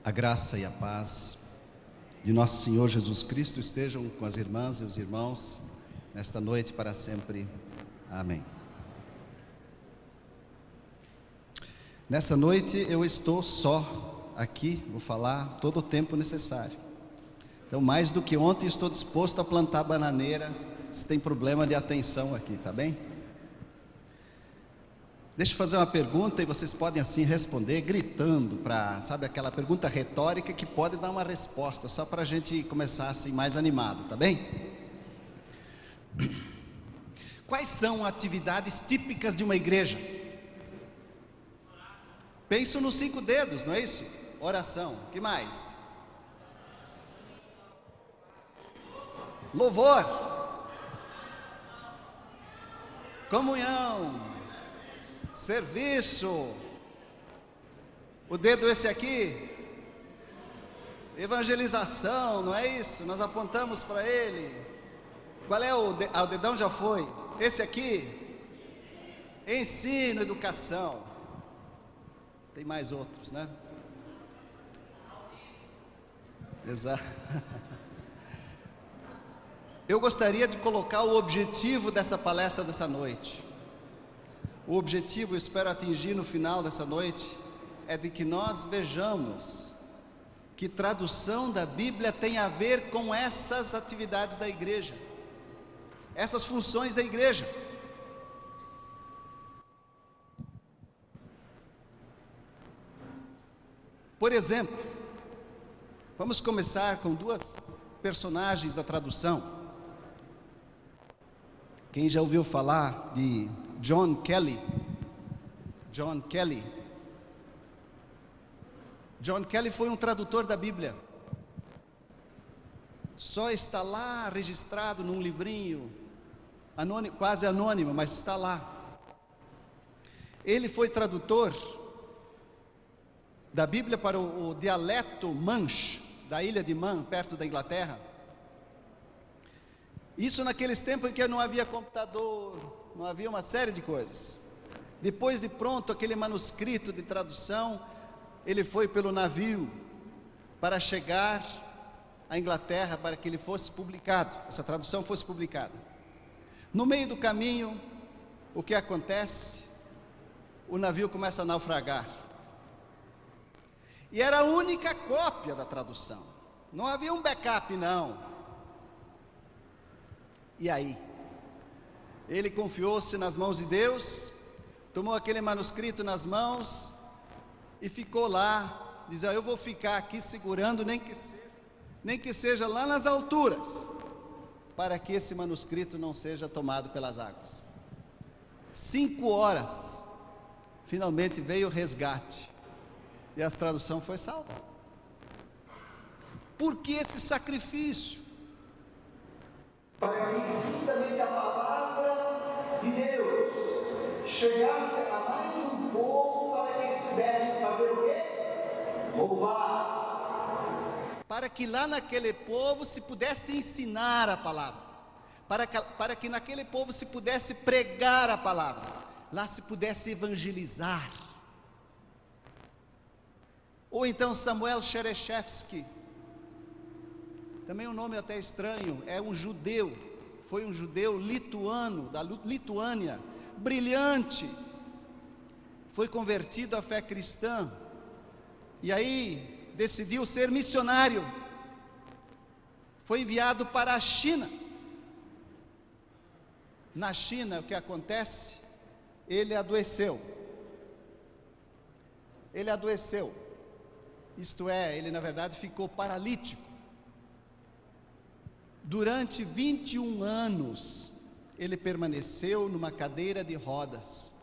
A graça e a paz de nosso Senhor Jesus Cristo estejam com as irmãs e os irmãos nesta noite para sempre. Amém. Nessa noite eu estou só aqui, vou falar todo o tempo necessário. Então, mais do que ontem, estou disposto a plantar bananeira se tem problema de atenção aqui, tá bem? Deixa eu fazer uma pergunta e vocês podem assim responder gritando, sabe, aquela pergunta retórica que pode dar uma resposta, só para a gente começar assim mais animado, tá bem? Quais são atividades típicas de uma igreja? Penso nos 5 dedos, não é isso? Oração, que mais? Louvor, comunhão, serviço, o dedo esse aqui, evangelização, não é isso? Nós apontamos para ele. Qual é o dedão já foi, esse aqui, ensino, educação, tem mais outros, né? Exato. Eu gostaria de colocar o objetivo dessa palestra dessa noite. O objetivo, eu espero atingir no final dessa noite, é de que nós vejamos que tradução da Bíblia tem a ver com essas atividades da igreja, essas funções da igreja. Por exemplo, vamos começar com 2 personagens da tradução. Quem já ouviu falar de John Kelly? John Kelly foi um tradutor da Bíblia. Só está lá registrado num livrinho, quase anônimo, mas está lá. Ele foi tradutor da Bíblia para o dialeto Manche, da ilha de Man, perto da Inglaterra. Isso naqueles tempos em que não havia computador, não havia uma série de coisas. Depois de pronto aquele manuscrito de tradução, ele foi pelo navio para chegar à Inglaterra, para que ele fosse publicado, essa tradução fosse publicada. No meio do caminho, o que acontece? O navio começa a naufragar. E era a única cópia da tradução, não havia um backup não. E aí? Ele confiou-se nas mãos de Deus, tomou aquele manuscrito nas mãos e ficou lá, dizendo: eu vou ficar aqui segurando, nem que seja lá nas alturas, para que esse manuscrito não seja tomado pelas águas. 5 horas, finalmente veio o resgate, e a tradução foi salva. Por que esse sacrifício? Para que justamente a palavra de Deus chegasse a mais um povo, para que ele pudesse fazer o quê? Louvar. Para que lá naquele povo se pudesse ensinar a palavra, para que naquele povo se pudesse pregar a palavra, lá se pudesse evangelizar. Ou então Samuel Chereshevsky, também um nome até estranho, é um judeu, foi um judeu lituano, da Lituânia, brilhante, foi convertido à fé cristã, e aí decidiu ser missionário, foi enviado para a China. Na China, o que acontece? Ele adoeceu, isto é, ele na verdade ficou paralítico. Durante 21 anos, ele permaneceu numa cadeira de rodas,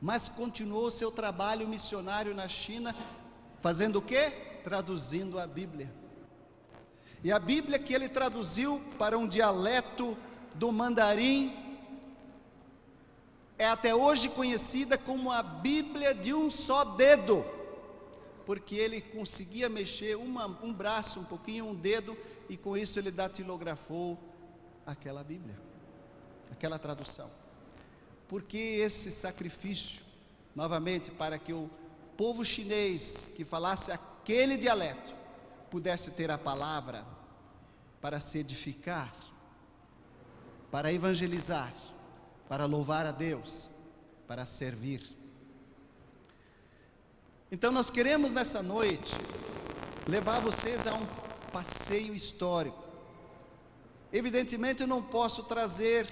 mas continuou seu trabalho missionário na China, fazendo o quê? Traduzindo a Bíblia. E a Bíblia que ele traduziu para um dialeto do mandarim, é até hoje conhecida como a Bíblia de um só dedo, porque ele conseguia mexer um braço, um pouquinho, um dedo, e com isso ele datilografou aquela Bíblia, aquela tradução. Porque esse sacrifício, novamente, para que o povo chinês que falasse aquele dialeto pudesse ter a palavra para se edificar, para evangelizar, para louvar a Deus, para servir. Então nós queremos nessa noite levar vocês a um passeio histórico. Evidentemente eu não posso trazer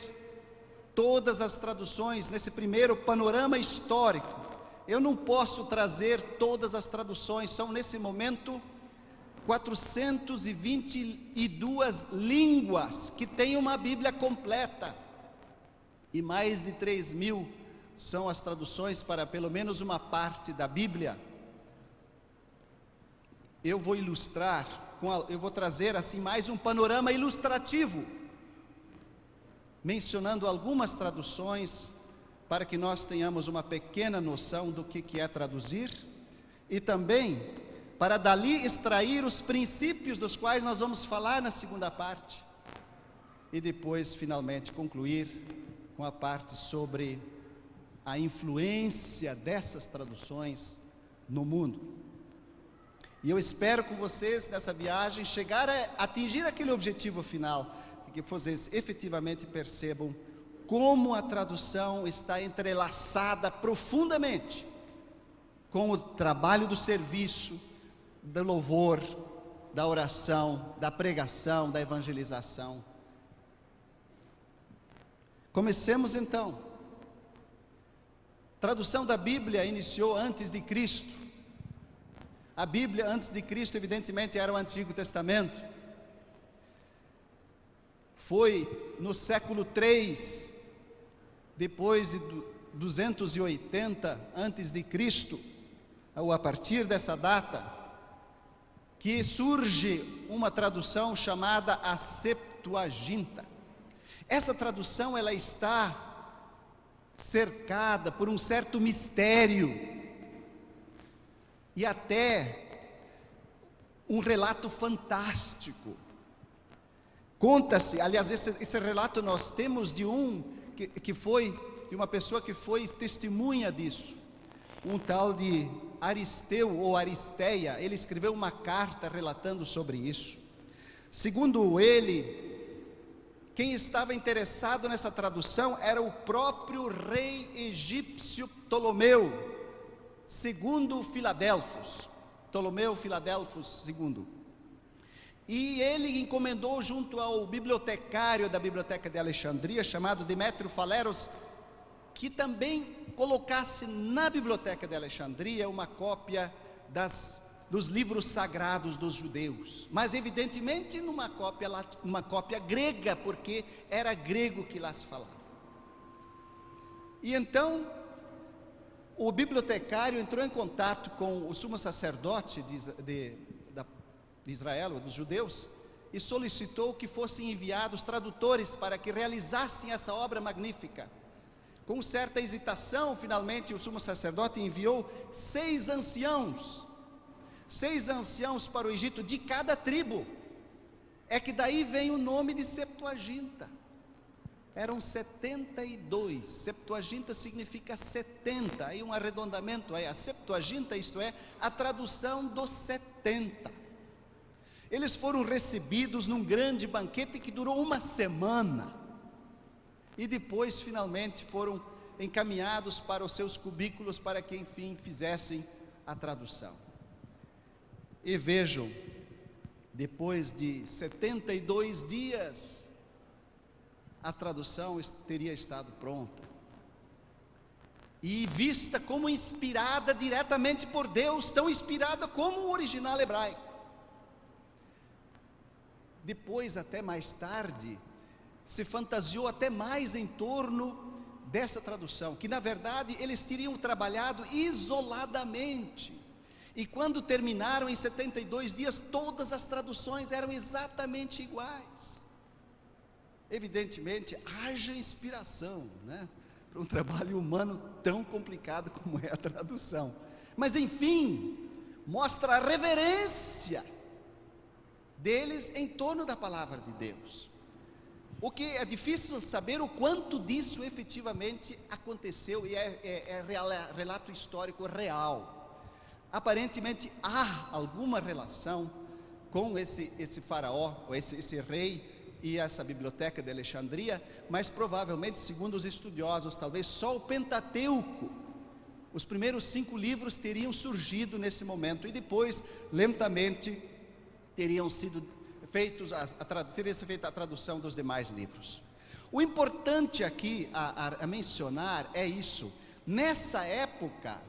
todas as traduções nesse primeiro panorama histórico. Eu não posso trazer todas as traduções, são nesse momento 422 línguas que têm uma Bíblia completa, e mais de 3.000 são as traduções para pelo menos uma parte da Bíblia. Eu vou ilustrar, eu vou trazer assim mais um panorama ilustrativo, mencionando algumas traduções, para que nós tenhamos uma pequena noção do que é traduzir, e também para dali extrair os princípios dos quais nós vamos falar na segunda parte, e depois finalmente concluir com a parte sobre a influência dessas traduções no mundo. E eu espero com vocês nessa viagem chegar a atingir aquele objetivo final, que vocês efetivamente percebam como a tradução está entrelaçada profundamente com o trabalho do serviço, do louvor, da oração, da pregação, da evangelização. Comecemos então. A tradução da Bíblia iniciou antes de Cristo. A Bíblia antes de Cristo evidentemente era o Antigo Testamento. Foi no século 3, depois de 280 antes de Cristo, ou a partir dessa data, que surge uma tradução chamada a Septuaginta. Essa tradução ela está cercada por um certo mistério e até um relato fantástico. Conta-se, aliás, esse relato nós temos de uma pessoa que foi testemunha disso, um tal de Aristeu ou Aristeia. Ele escreveu uma carta relatando sobre isso. Segundo ele, quem estava interessado nessa tradução era o próprio rei egípcio Ptolomeu, segundo Filadelfos, Ptolomeu Filadelfos II. E ele encomendou junto ao bibliotecário da Biblioteca de Alexandria, chamado Demétrio Faleros, que também colocasse na Biblioteca de Alexandria uma cópia dos livros sagrados dos judeus, mas evidentemente numa cópia grega, porque era grego que lá se falava. E então o bibliotecário entrou em contato com o sumo sacerdote de Israel, dos judeus, e solicitou que fossem enviados tradutores para que realizassem essa obra magnífica. Com certa hesitação, finalmente o sumo sacerdote enviou 6 anciãos para o Egito, de cada tribo. É que daí vem o nome de Septuaginta. Eram 72, Septuaginta significa 70, aí um arredondamento, a Septuaginta, isto é, a tradução dos 70. Eles foram recebidos num grande banquete que durou uma semana, e depois finalmente foram encaminhados para os seus cubículos para que enfim fizessem a tradução. E vejam, depois de 72 dias, a tradução teria estado pronta, e vista como inspirada diretamente por Deus, tão inspirada como o original hebraico. Depois, até mais tarde, se fantasiou até mais em torno dessa tradução, que na verdade eles teriam trabalhado isoladamente, e quando terminaram em 72 dias, todas as traduções eram exatamente iguais. Evidentemente, haja inspiração, né, para um trabalho humano tão complicado como é a tradução, mas enfim, mostra a reverência deles em torno da palavra de Deus. O que é difícil saber o quanto disso efetivamente aconteceu, e é relato histórico real. Aparentemente há alguma relação com esse faraó, ou esse rei, e essa biblioteca de Alexandria, mas provavelmente, segundo os estudiosos, talvez só o Pentateuco, os primeiros 5 livros teriam surgido nesse momento, e depois, lentamente, teriam sido feitos, teria sido feita a tradução dos demais livros. O importante aqui a mencionar é isso: nessa época,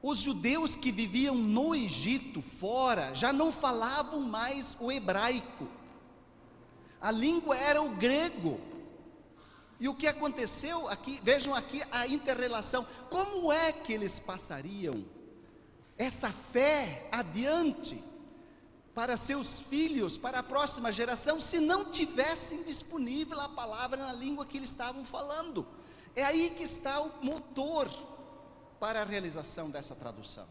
os judeus que viviam no Egito, fora, já não falavam mais o hebraico, a língua era o grego. E o que aconteceu aqui, vejam aqui a inter-relação, como é que eles passariam essa fé adiante para seus filhos, para a próxima geração, se não tivessem disponível a palavra na língua que eles estavam falando? É aí que está o motor para a realização dessa tradução.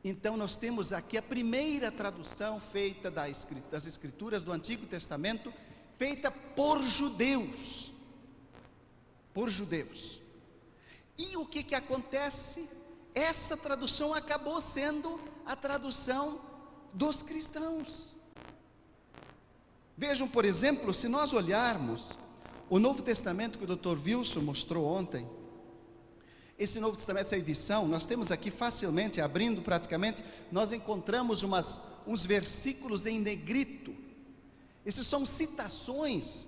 Então nós temos aqui a primeira tradução feita das escrituras do Antigo Testamento, feita por judeus, e o que acontece? Essa tradução acabou sendo a tradução dos cristãos. Vejam, por exemplo, se nós olharmos o Novo Testamento que o Dr. Wilson mostrou ontem, esse Novo Testamento, essa edição, nós temos aqui facilmente, abrindo praticamente, nós encontramos uns versículos em negrito. Esses são citações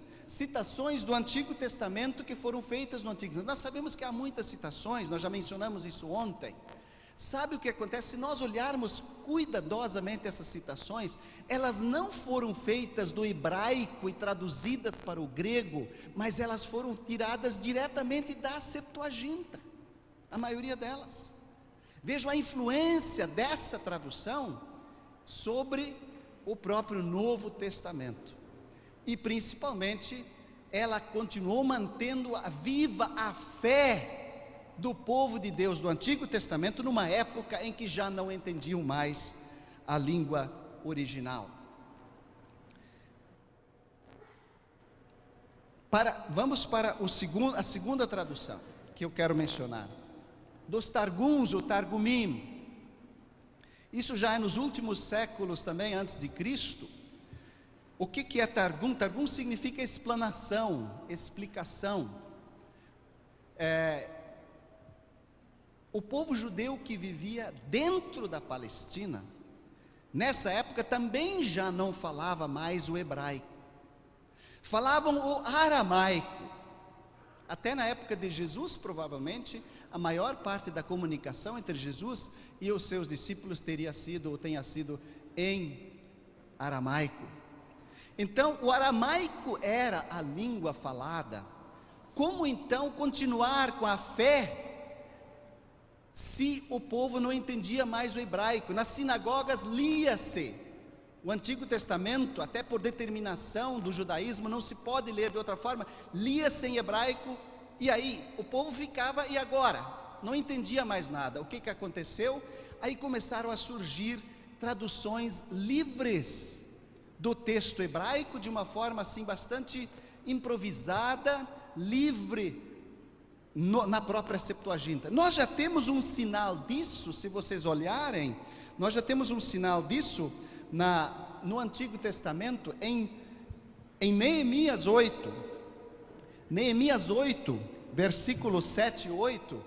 do Antigo Testamento que foram feitas no Antigo. Nós sabemos que há muitas citações, nós já mencionamos isso ontem. Sabe o que acontece? Se nós olharmos cuidadosamente essas citações, elas não foram feitas do hebraico e traduzidas para o grego, mas elas foram tiradas diretamente da Septuaginta, a maioria delas. Vejam a influência dessa tradução sobre o próprio Novo Testamento, e principalmente ela continuou mantendo viva a fé do povo de Deus do Antigo Testamento, numa época em que já não entendiam mais a língua original. Vamos para a segunda tradução que eu quero mencionar, dos Targums, o Targumim. Isso já é nos últimos séculos também, antes de Cristo. O que é Targum? Targum significa explanação, explicação. O povo judeu que vivia dentro da Palestina, nessa época também já não falava mais o hebraico, falavam o aramaico. Até na época de Jesus, provavelmente, a maior parte da comunicação entre Jesus e os seus discípulos tenha sido em aramaico. Então, o aramaico era a língua falada. Como então continuar com a fé se o povo não entendia mais o hebraico? Nas sinagogas lia-se o Antigo Testamento, até por determinação do judaísmo, não se pode ler de outra forma, lia-se em hebraico, e aí o povo ficava, e agora? Não entendia mais nada. O que aconteceu? Aí começaram a surgir traduções livres do texto hebraico, de uma forma assim bastante improvisada, livre, na própria Septuaginta. Nós já temos um sinal disso, se vocês olharem, nós já temos um sinal disso no Antigo Testamento, em Neemias 8, versículos 7 e 8,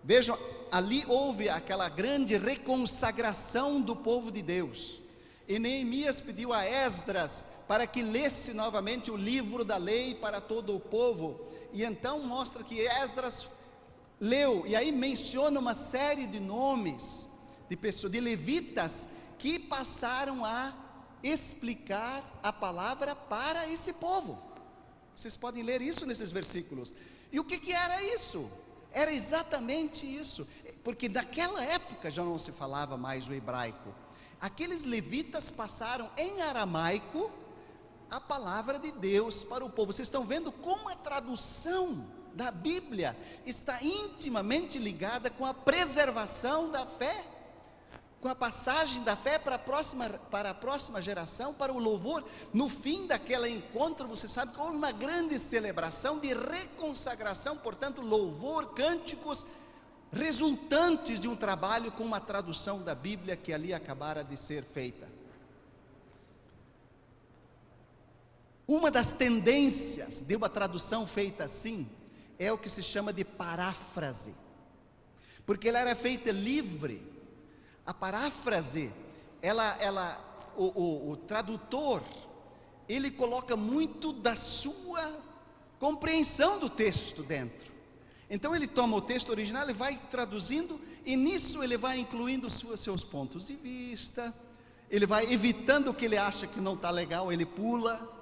vejam, ali houve aquela grande reconsagração do povo de Deus, e Neemias pediu a Esdras para que lesse novamente o livro da lei para todo o povo, e então mostra que Esdras leu, e aí menciona uma série de nomes, de pessoas, de levitas, que passaram a explicar a palavra para esse povo. Vocês podem ler isso nesses versículos. E o que era isso? Era exatamente isso, porque naquela época já não se falava mais o hebraico. Aqueles levitas passaram em aramaico a palavra de Deus para o povo. Vocês estão vendo como a tradução da Bíblia está intimamente ligada com a preservação da fé, com a passagem da fé para a próxima geração, para o louvor. No fim daquele encontro, você sabe que houve uma grande celebração de reconsagração, portanto, louvor, cânticos, resultantes de um trabalho com uma tradução da Bíblia que ali acabara de ser feita. Uma das tendências de uma tradução feita assim é o que se chama de paráfrase, porque ela era feita livre. A paráfrase, o tradutor, ele coloca muito da sua compreensão do texto dentro. Então ele toma o texto original e vai traduzindo, e nisso ele vai incluindo seus pontos de vista, ele vai evitando o que ele acha que não está legal, ele pula.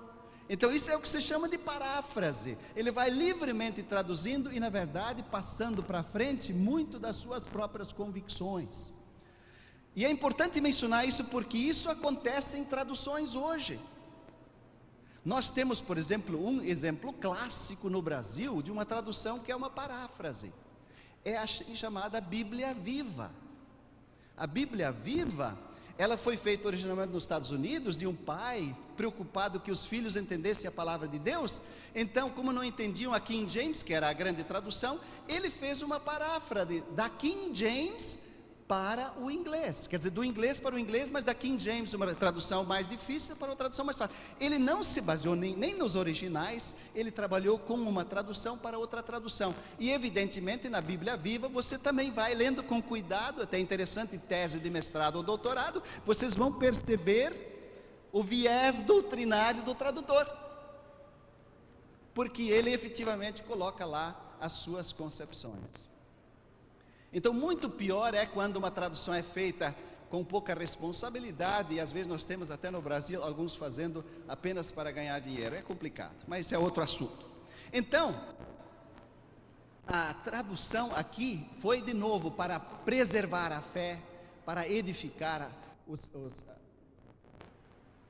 Então isso é o que se chama de paráfrase. Ele vai livremente traduzindo e, na verdade, passando para frente muito das suas próprias convicções. E é importante mencionar isso porque isso acontece em traduções hoje. Nós temos, por exemplo, um exemplo clássico no Brasil de uma tradução que é uma paráfrase. É a chamada Bíblia Viva. A Bíblia Viva, ela foi feita originalmente nos Estados Unidos, de um pai preocupado que os filhos entendessem a palavra de Deus. Então, como não entendiam a King James, que era a grande tradução, ele fez uma paráfrase da King James para o inglês, quer dizer, do inglês para o inglês, mas da King James, uma tradução mais difícil para uma tradução mais fácil. Ele não se baseou nem nos originais, ele trabalhou com uma tradução para outra tradução. E evidentemente na Bíblia Viva você também vai lendo com cuidado, até interessante, tese de mestrado ou doutorado, vocês vão perceber o viés doutrinário do tradutor, porque ele efetivamente coloca lá as suas concepções. Então, muito pior é quando uma tradução é feita com pouca responsabilidade, e às vezes nós temos até no Brasil alguns fazendo apenas para ganhar dinheiro. É complicado, mas isso é outro assunto. Então, a tradução aqui foi de novo para preservar a fé, para edificar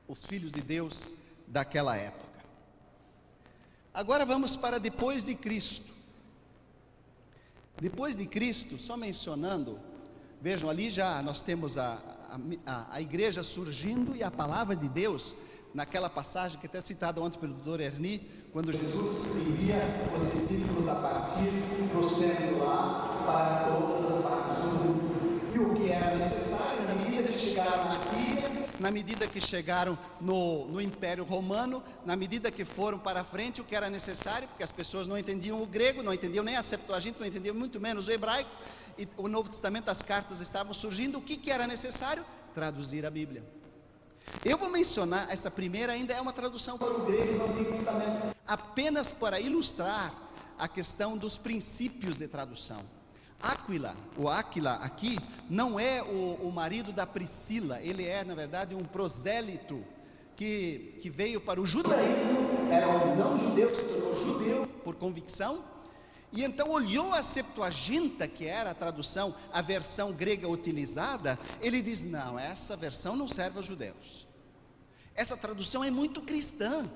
os filhos de Deus daquela época. Agora vamos para depois de Cristo. Depois de Cristo, só mencionando, vejam, ali já nós temos a igreja surgindo e a palavra de Deus, naquela passagem que até citada ontem pelo Dr. Erni, quando Jesus envia os discípulos a partir do centro lá para todas as partes do mundo. E o que era necessário, na medida que chegaram na Síria, na medida que chegaram no Império Romano, na medida que foram para frente, o que era necessário, porque as pessoas não entendiam o grego, não entendiam nem a Septuaginta, não entendiam muito menos o hebraico, e o Novo Testamento, as cartas estavam surgindo, o que era necessário? Traduzir a Bíblia. Eu vou mencionar, essa primeira ainda é uma tradução para o grego do Antigo Testamento, apenas para ilustrar a questão dos princípios de tradução. Áquila aqui não é o marido da Priscila, ele é na verdade um prosélito que veio para o judaísmo, era um não judeu que se tornou judeu por convicção, e então olhou a Septuaginta, que era a tradução, a versão grega utilizada, ele diz, não, essa versão não serve aos judeus, essa tradução é muito cristã.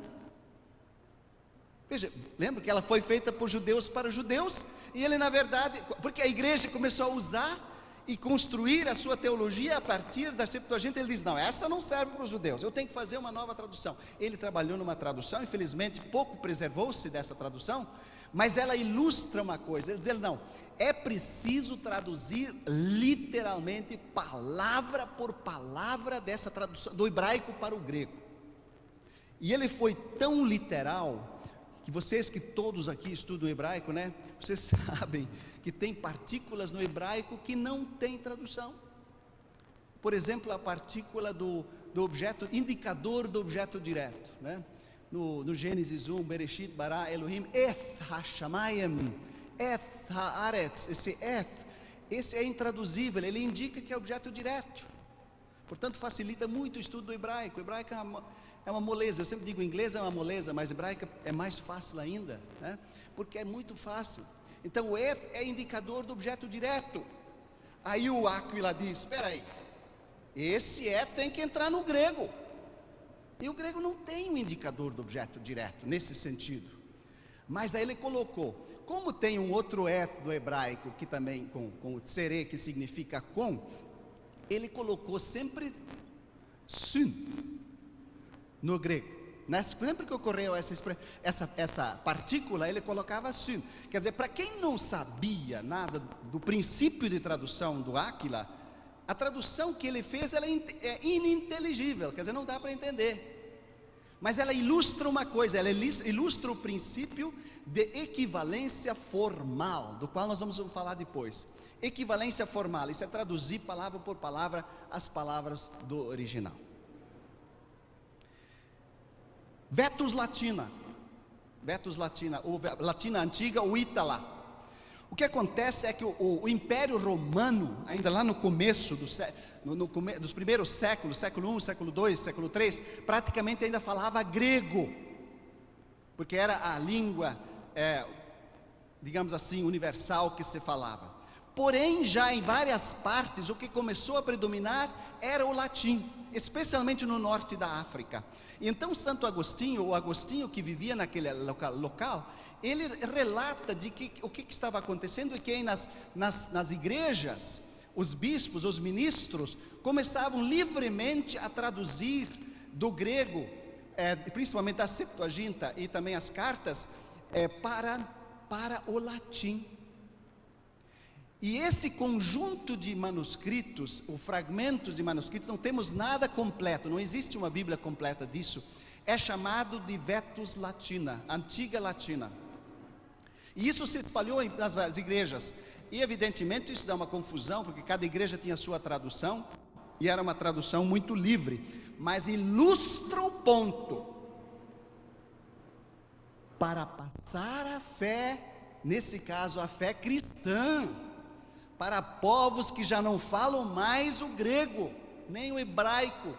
Veja, lembra que ela foi feita por judeus para judeus, e ele na verdade, porque a igreja começou a usar e construir a sua teologia a partir da Septuaginta, ele diz, não, essa não serve para os judeus, eu tenho que fazer uma nova tradução. Ele trabalhou numa tradução, infelizmente pouco preservou-se dessa tradução, mas ela ilustra uma coisa, ele diz, não, é preciso traduzir literalmente, palavra por palavra dessa tradução, do hebraico para o grego. E ele foi tão literal, que vocês que todos aqui estudam hebraico, né? Vocês sabem que tem partículas no hebraico que não tem tradução. Por exemplo, a partícula do objeto, indicador do objeto direto, né? No Gênesis 1, Bereshit bara Elohim eth hashamayim, eth haaretz, esse é intraduzível, ele indica que é objeto direto. Portanto, facilita muito o estudo do hebraico. O hebraico é uma moleza, eu sempre digo inglês é uma moleza, mas hebraica é mais fácil ainda, né? Porque é muito fácil. Então o é indicador do objeto direto. Aí o Áquila diz, espera aí, esse tem que entrar no grego, e o grego não tem um indicador do objeto direto, nesse sentido. Mas aí ele colocou, como tem um outro do hebraico, que também com o tsere, que significa com, ele colocou sempre sun, no grego, Sempre que ocorreu essa partícula, ele colocava assim. Quer dizer, para quem não sabia nada do princípio de tradução do Áquila, a tradução que ele fez ela é ininteligível, quer dizer, não dá para entender. Mas ela ilustra uma coisa, ela ilustra o princípio de equivalência formal, do qual nós vamos falar depois. Equivalência formal, isso é traduzir palavra por palavra as palavras do original. Vetus latina, ou latina antiga, ou ítala. O que acontece é que o Império Romano, ainda lá no começo, dos primeiros séculos, século I, século II, século III, praticamente ainda falava grego, porque era a língua, digamos assim, universal que se falava. Porém, já em várias partes, o que começou a predominar era o latim, especialmente no norte da África. Então, Santo Agostinho, o Agostinho que vivia naquele local, ele relata de que o que estava acontecendo é que nas igrejas, os bispos, os ministros, começavam livremente a traduzir do grego, principalmente a Septuaginta e também as cartas, para o latim. E esse conjunto de manuscritos, ou fragmentos de manuscritos, não temos nada completo, não existe uma Bíblia completa disso, é chamado de Vetus Latina, antiga latina. E isso se espalhou nas igrejas, e evidentemente isso dá uma confusão, porque cada igreja tinha sua tradução, e era uma tradução muito livre, mas ilustra o ponto, para passar a fé, nesse caso a fé cristã, para povos que já não falam mais o grego, nem o hebraico,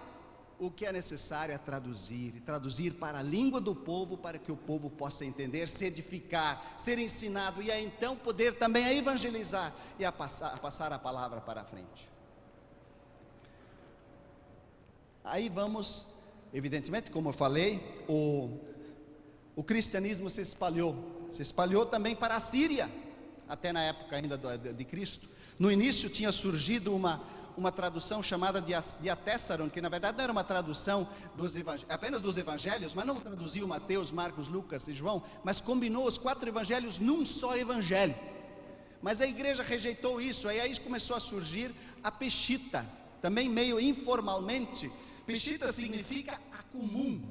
o que é necessário é traduzir para a língua do povo, para que o povo possa entender, se edificar, ser ensinado, e aí então poder também a evangelizar, e a passar a palavra para a frente. Aí vamos, evidentemente, como eu falei, o cristianismo se espalhou também para a Síria, até na época ainda de Cristo. No início tinha surgido uma tradução chamada de Atessaron, que na verdade não era uma tradução apenas dos evangelhos, mas não traduziu Mateus, Marcos, Lucas e João, mas combinou os 4 evangelhos num só evangelho. Mas a igreja rejeitou isso, aí começou a surgir a Peshitta, também meio informalmente. Peshitta significa a comum,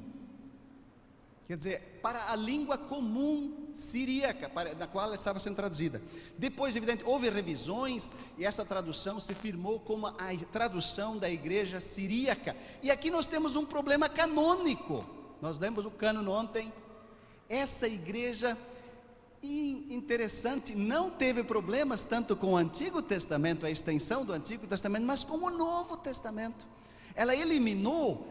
quer dizer, para a língua comum siríaca, na qual ela estava sendo traduzida. Depois, evidente, houve revisões, e essa tradução se firmou como a tradução da igreja siríaca. E aqui nós temos um problema canônico. Nós lemos o cânon ontem. Essa igreja, interessante, não teve problemas tanto com o Antigo Testamento, a extensão do Antigo Testamento, mas com o Novo Testamento. Ela eliminou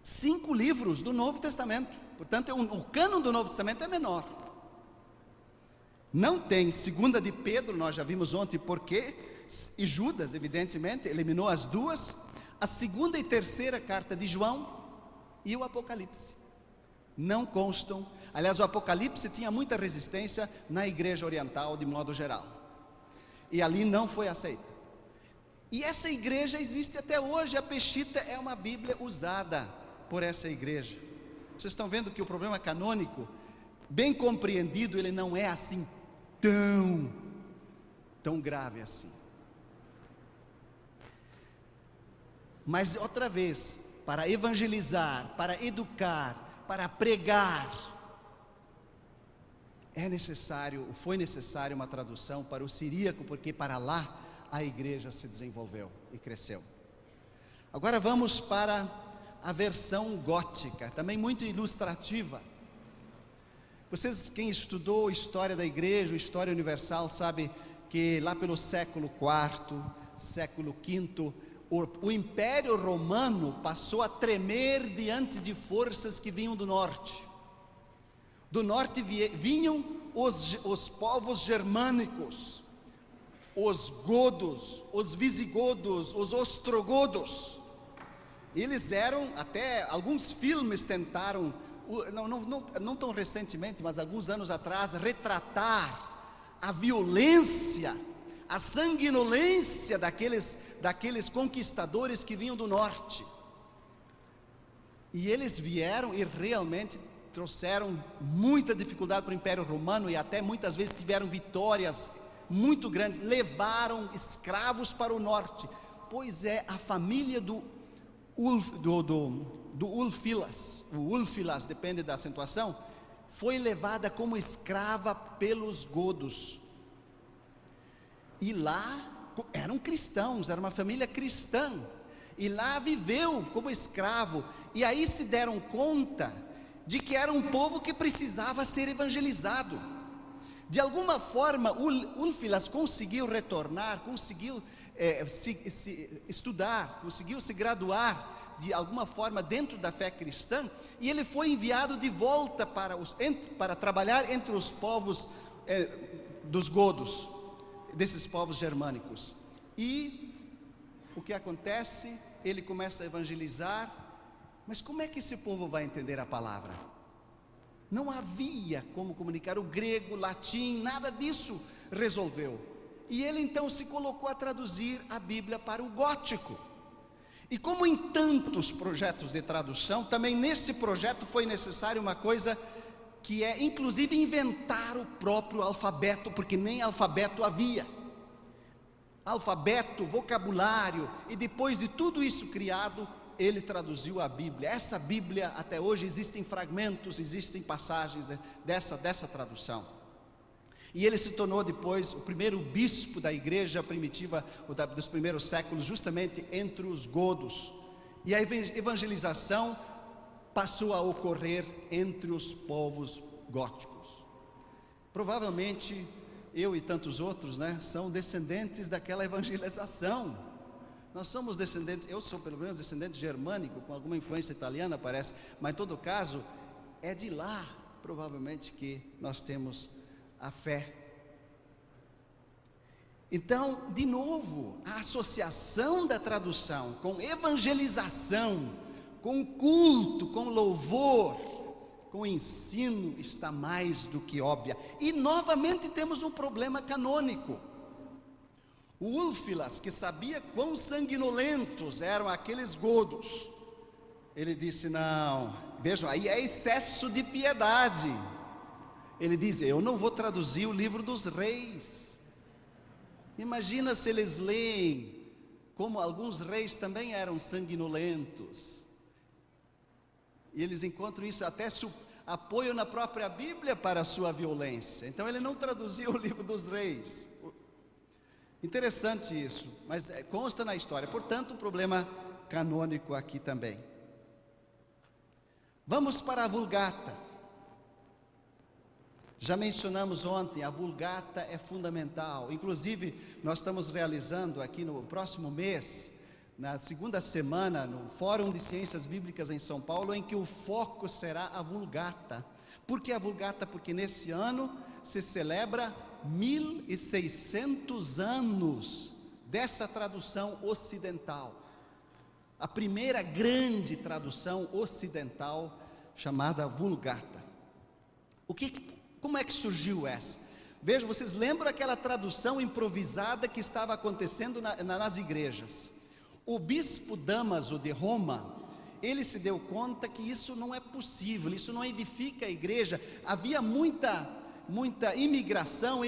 5 livros do Novo Testamento, portanto o cânon do Novo Testamento é menor. Não tem 2 de Pedro, nós já vimos ontem porquê, e Judas, evidentemente, eliminou as 2, a 2ª e 3ª carta de João e o Apocalipse. Não constam, aliás, o Apocalipse tinha muita resistência na igreja oriental de modo geral, e ali não foi aceita. E essa igreja existe até hoje, a Peshitta é uma Bíblia usada por essa igreja. Vocês estão vendo que o problema canônico, bem compreendido, ele não é assim tão grave assim. Mas outra vez, para evangelizar, para educar, para pregar, foi necessário uma tradução para o siríaco, porque para lá a igreja se desenvolveu e cresceu. Agora vamos para a versão gótica, também muito ilustrativa. Vocês, quem estudou história da igreja, história universal, sabe que lá pelo século IV, século V, o Império Romano passou a tremer diante de forças que vinham do norte. Do norte vinham os povos germânicos, os godos, os visigodos, os ostrogodos. Eles eram, até alguns filmes tentaram, não tão recentemente, mas alguns anos atrás, retratar a violência, a sanguinolência daqueles conquistadores que vinham do norte. E eles vieram e realmente trouxeram muita dificuldade para o Império Romano, e até muitas vezes tiveram vitórias muito grandes, levaram escravos para o norte. Pois é, a família do Ulfilas, depende da acentuação, foi levada como escrava pelos godos. E lá eram cristãos, era uma família cristã, e lá viveu como escravo, e aí se deram conta de que era um povo que precisava ser evangelizado. De alguma forma, Ulfilas conseguiu retornar, conseguiu estudar, conseguiu se graduar de alguma forma dentro da fé cristã, e ele foi enviado de volta para trabalhar entre os povos dos godos, desses povos germânicos. E o que acontece? Ele começa a evangelizar, mas como é que esse povo vai entender a palavra? Não havia como comunicar, o grego, o latim, nada disso resolveu. E ele então se colocou a traduzir a Bíblia para o gótico. E como em tantos projetos de tradução, também nesse projeto foi necessário uma coisa que é inclusive inventar o próprio alfabeto, porque nem alfabeto havia. Alfabeto, vocabulário, e depois de tudo isso criado, ele traduziu a Bíblia. Essa Bíblia, até hoje, existem fragmentos, existem passagens dessa tradução. E ele se tornou depois o primeiro bispo da igreja primitiva, dos primeiros séculos, justamente entre os godos. E a evangelização passou a ocorrer entre os povos góticos. Provavelmente, eu e tantos outros, são descendentes daquela evangelização. Nós somos descendentes, eu sou pelo menos descendente germânico, com alguma influência italiana parece, mas em todo caso, é de lá, provavelmente, que nós temos a fé. Então, de novo, a associação da tradução com evangelização, com culto, com louvor, com ensino, está mais do que óbvia. E novamente temos um problema canônico. O Ulfilas, que sabia quão sanguinolentos eram aqueles godos, ele disse: não, vejam, aí é excesso de piedade. Ele diz: eu não vou traduzir o livro dos reis. Imagina se eles leem como alguns reis também eram sanguinolentos, e eles encontram isso até apoio na própria Bíblia para a sua violência. Então ele não traduziu o livro dos reis. Interessante isso, mas consta na história. Portanto, um problema canônico aqui também. Vamos para a Vulgata. Já mencionamos ontem, a Vulgata é fundamental. Inclusive, nós estamos realizando aqui no próximo mês, na segunda semana, no Fórum de Ciências Bíblicas em São Paulo, em que o foco será a Vulgata. Por que a Vulgata? Porque nesse ano se celebra 1600 anos dessa tradução ocidental, a primeira grande tradução ocidental chamada Vulgata. Como é que surgiu essa? Vejam, vocês lembram aquela tradução improvisada que estava acontecendo nas igrejas? O bispo Damaso de Roma, ele se deu conta que isso não é possível, isso não edifica a igreja. Havia muita emigração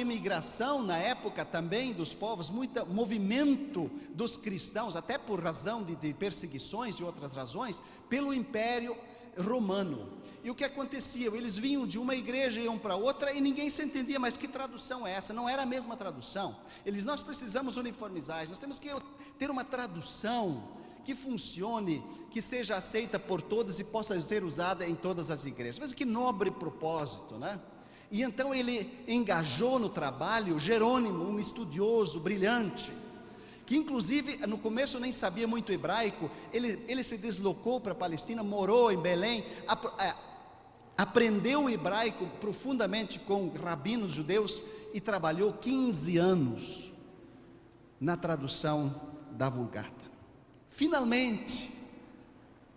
na época também dos povos, muito movimento dos cristãos, até por razão de perseguições e outras razões, pelo Império Romano. E o que acontecia? Eles vinham de uma igreja e iam para outra e ninguém se entendia, mas que tradução é essa? Não era a mesma tradução. Nós precisamos uniformizar, nós temos que ter uma tradução que funcione, que seja aceita por todos e possa ser usada em todas as igrejas. Mas que nobre propósito, E então ele engajou no trabalho Jerônimo, um estudioso brilhante, que inclusive no começo nem sabia muito hebraico. Ele se deslocou para a Palestina, morou em Belém, aprendeu o hebraico profundamente com rabinos judeus e trabalhou 15 anos na tradução da Vulgata. Finalmente,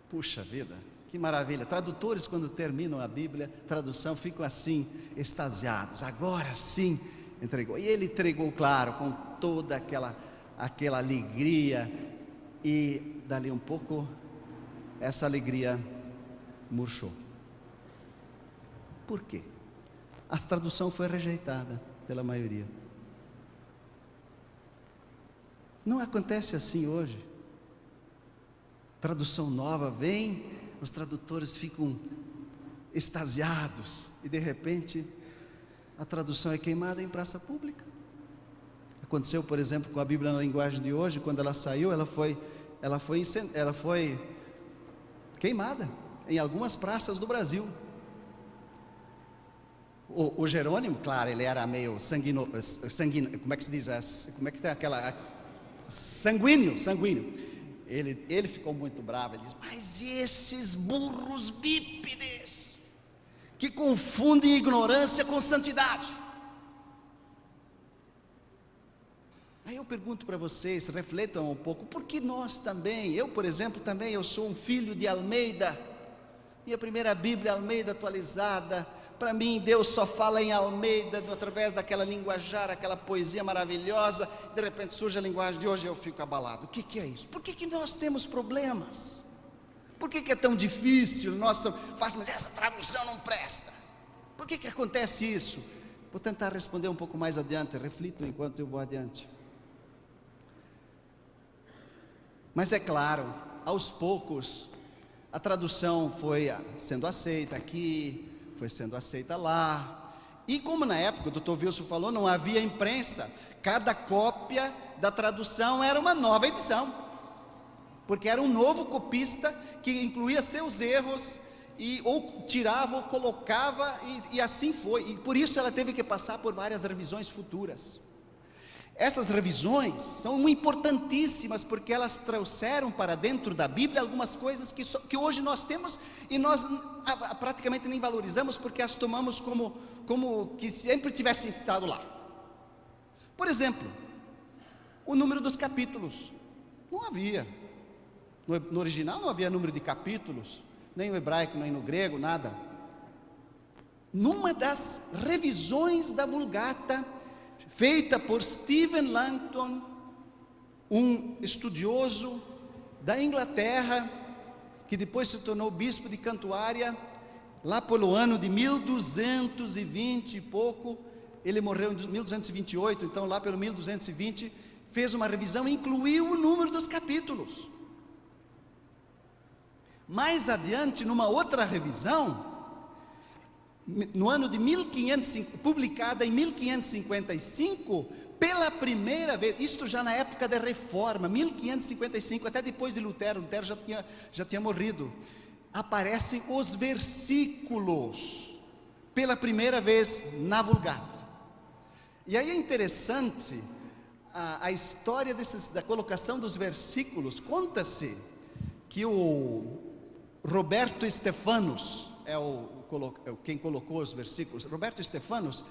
puxa vida, que maravilha, tradutores quando terminam a Bíblia, tradução, ficam assim, extasiados, agora sim entregou. E ele entregou, claro, com toda aquela alegria, e dali um pouco, essa alegria murchou. Por quê? A tradução foi rejeitada pela maioria. Não acontece assim hoje. Tradução nova vem, os tradutores ficam extasiados e de repente a tradução é queimada em praça pública. Aconteceu, por exemplo, com a Bíblia na linguagem de hoje. Quando ela saiu, ela foi queimada em algumas praças do Brasil. O Jerônimo, claro, ele era meio sanguíneo, como é que se diz? Como é que tem aquela... sanguíneo. Ele ficou muito bravo. Ele disse: mas esses burros bípedes que confundem ignorância com santidade. Aí eu pergunto para vocês, refletam um pouco, porque nós também, eu por exemplo também, eu sou um filho de Almeida, minha primeira Bíblia Almeida atualizada. Para mim Deus só fala em Almeida, através daquela linguajar, aquela poesia maravilhosa. De repente surge a linguagem de hoje e eu fico abalado. O que é isso? Por que nós temos problemas? Por que é tão difícil? Nossa, mas essa tradução não presta. Por que acontece isso? Vou tentar responder um pouco mais adiante, reflitam enquanto eu vou adiante. Mas é claro, aos poucos, a tradução foi sendo aceita aqui, foi sendo aceita lá. E como na época o Dr. Wilson falou, não havia imprensa, cada cópia da tradução era uma nova edição, porque era um novo copista que incluía seus erros, ou tirava ou colocava, e assim foi. E por isso ela teve que passar por várias revisões futuras. Essas revisões são importantíssimas, porque elas trouxeram para dentro da Bíblia algumas coisas que hoje nós temos e nós praticamente nem valorizamos, porque as tomamos como que sempre tivessem estado lá. Por exemplo, o número dos capítulos. Não havia. No original não havia número de capítulos, nem no hebraico, nem no grego, nada. Numa das revisões da Vulgata, feita por Stephen Langton, um estudioso da Inglaterra, que depois se tornou bispo de Cantuária, lá pelo ano de 1220 e pouco. Ele morreu em 1228, então lá pelo 1220, fez uma revisão e incluiu o número dos capítulos. Mais adiante, numa outra revisão, no ano de 1500, publicada em 1555, pela primeira vez, isto já na época da Reforma, 1555, até depois de Lutero já tinha morrido, aparecem os versículos, pela primeira vez na Vulgata. E aí é interessante a história da colocação dos versículos. Conta-se que o Roberto Stefanus, quem colocou os versículos, Roberto Stefanus,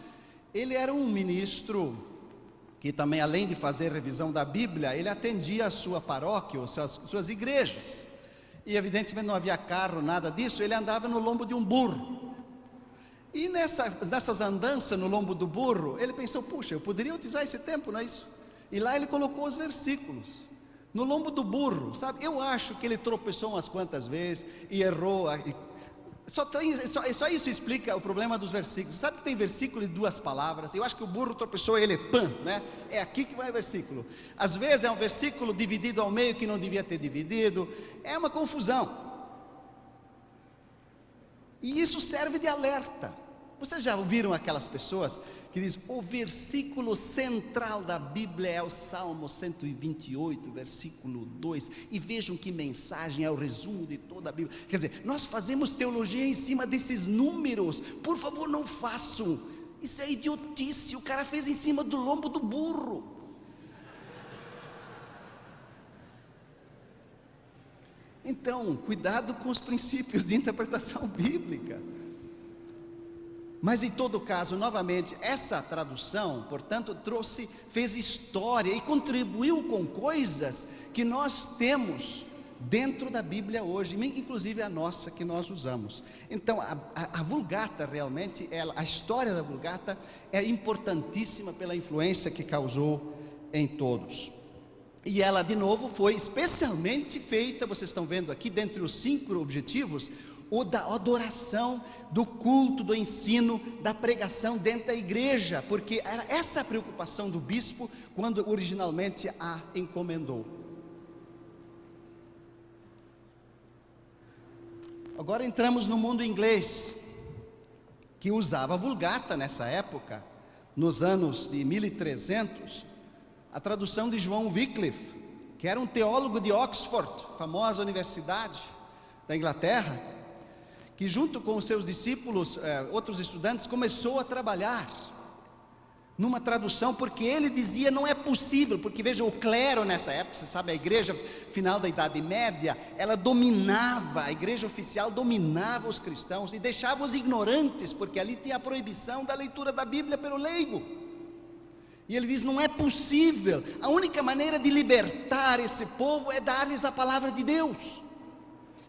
ele era um ministro que também, além de fazer revisão da Bíblia, ele atendia a sua paróquia, ou suas igrejas, e evidentemente não havia carro, nada disso, ele andava no lombo de um burro, e nessas andanças no lombo do burro, ele pensou: puxa, eu poderia utilizar esse tempo, não é isso? E lá ele colocou os versículos, no lombo do burro, sabe? Eu acho que ele tropeçou umas quantas vezes, e errou. Só isso explica o problema dos versículos. Sabe que tem versículo de duas palavras? Eu acho que o burro tropeçou, ele né? É aqui que vai o versículo. Às vezes é um versículo dividido ao meio que não devia ter dividido. É uma confusão. E isso serve de alerta. Vocês já ouviram aquelas pessoas que dizem: o versículo central da Bíblia é o Salmo 128, versículo 2, e vejam que mensagem, é o resumo de toda a Bíblia. Quer dizer, nós fazemos teologia em cima desses números. Por favor, não façam. Isso é idiotice. O cara fez em cima do lombo do burro. Então, cuidado com os princípios de interpretação bíblica. Mas em todo caso, novamente, essa tradução, portanto, fez história e contribuiu com coisas que nós temos dentro da Bíblia hoje, inclusive a nossa que nós usamos. Então, a Vulgata realmente, a história da Vulgata é importantíssima pela influência que causou em todos. E ela, de novo, foi especialmente feita, vocês estão vendo aqui, dentre os 5 objetivos, ou da adoração, do culto, do ensino, da pregação dentro da igreja, porque era essa a preocupação do bispo quando originalmente a encomendou. Agora entramos no mundo inglês, que usava a Vulgata nessa época, nos anos de 1300, a tradução de João Wycliffe, que era um teólogo de Oxford, famosa universidade da Inglaterra, que junto com os seus discípulos, outros estudantes, começou a trabalhar numa tradução, porque ele dizia, não é possível, porque veja, o clero nessa época, você sabe, a igreja final da Idade Média, ela dominava, a igreja oficial dominava os cristãos, e deixava os ignorantes, porque ali tinha a proibição da leitura da Bíblia pelo leigo, e ele diz, não é possível, a única maneira de libertar esse povo é dar-lhes a palavra de Deus.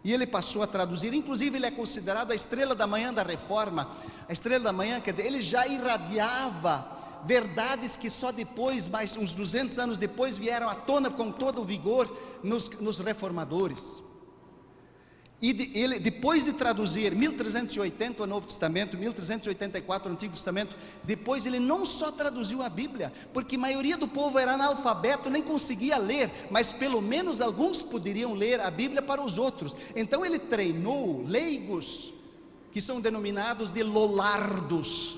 E ele passou a traduzir, inclusive ele é considerado a estrela da manhã da reforma. A estrela da manhã, quer dizer, ele já irradiava verdades que só depois, mais uns 200 anos depois, vieram à tona com todo o vigor nos reformadores. E ele, depois de traduzir 1380 o Novo Testamento, 1384 o Antigo Testamento, depois ele não só traduziu a Bíblia, porque a maioria do povo era analfabeto, nem conseguia ler, mas pelo menos alguns poderiam ler a Bíblia para os outros. Então ele treinou leigos, que são denominados de lollardos,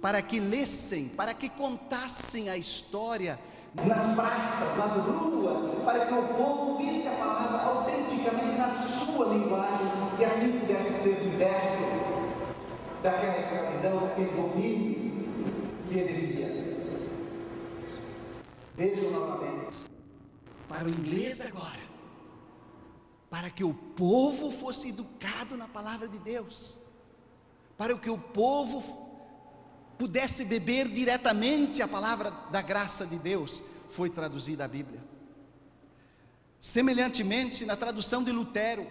para que lessem, para que contassem a história nas praças, nas ruas, para que o povo visse a palavra autenticamente na sua linguagem, e assim pudesse ser liberto daquela escravidão, daquele domínio que ele vivia. Vejam novamente, para o inglês agora, para que o povo fosse educado na palavra de Deus, para que o povo pudesse beber diretamente a palavra da graça de Deus, foi traduzida a Bíblia. Semelhantemente, na tradução de Lutero,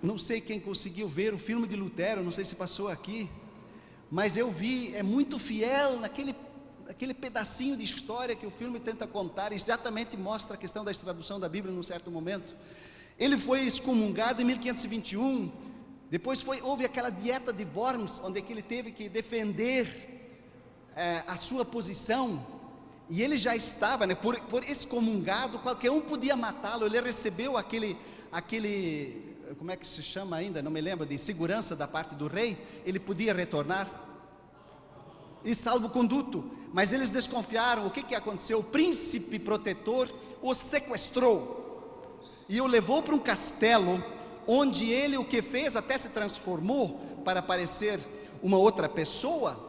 não sei quem conseguiu ver o filme de Lutero, não sei se passou aqui, mas eu vi, é muito fiel naquele pedacinho de história que o filme tenta contar, exatamente mostra a questão da tradução da Bíblia num certo momento. Ele foi excomungado em 1521, depois houve aquela dieta de Worms, onde ele teve que defender a sua posição, e ele já estava, por excomungado, qualquer um podia matá-lo. Ele recebeu aquele, como é que se chama ainda, não me lembro, de segurança da parte do rei, ele podia retornar, e salvo-conduto, mas eles desconfiaram. O que aconteceu? O príncipe protetor o sequestrou, e o levou para um castelo, onde ele o que fez, até se transformou para parecer uma outra pessoa,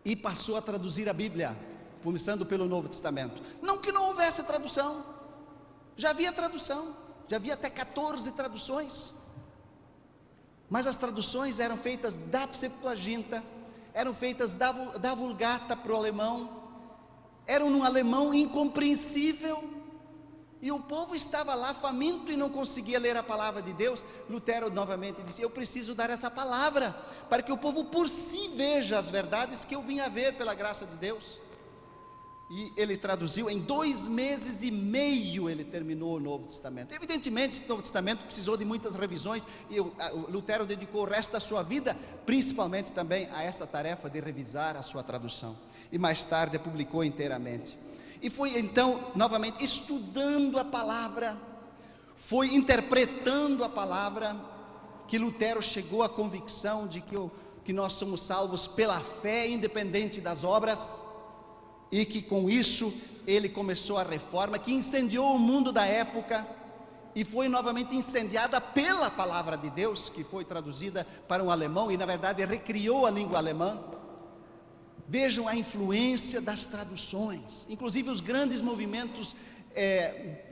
e passou a traduzir a Bíblia, começando pelo Novo Testamento. Não que não houvesse tradução, já havia tradução, já havia até 14 traduções, mas as traduções eram feitas da Septuaginta, eram feitas da Vulgata para o alemão, eram num alemão incompreensível, e o povo estava lá faminto e não conseguia ler a palavra de Deus. Lutero novamente disse, eu preciso dar essa palavra, para que o povo por si veja as verdades que eu vim a ver pela graça de Deus. E ele traduziu, em 2 meses e meio ele terminou o Novo Testamento. Evidentemente, o Novo Testamento precisou de muitas revisões, e o Lutero dedicou o resto da sua vida, principalmente também a essa tarefa de revisar a sua tradução, e mais tarde a publicou inteiramente. E foi então, novamente, estudando a palavra, foi interpretando a palavra, que Lutero chegou à convicção de que nós somos salvos pela fé, independente das obras, e que com isso ele começou a reforma, que incendiou o mundo da época, e foi novamente incendiada pela palavra de Deus, que foi traduzida para um alemão, e na verdade recriou a língua alemã. Vejam a influência das traduções, inclusive os grandes movimentos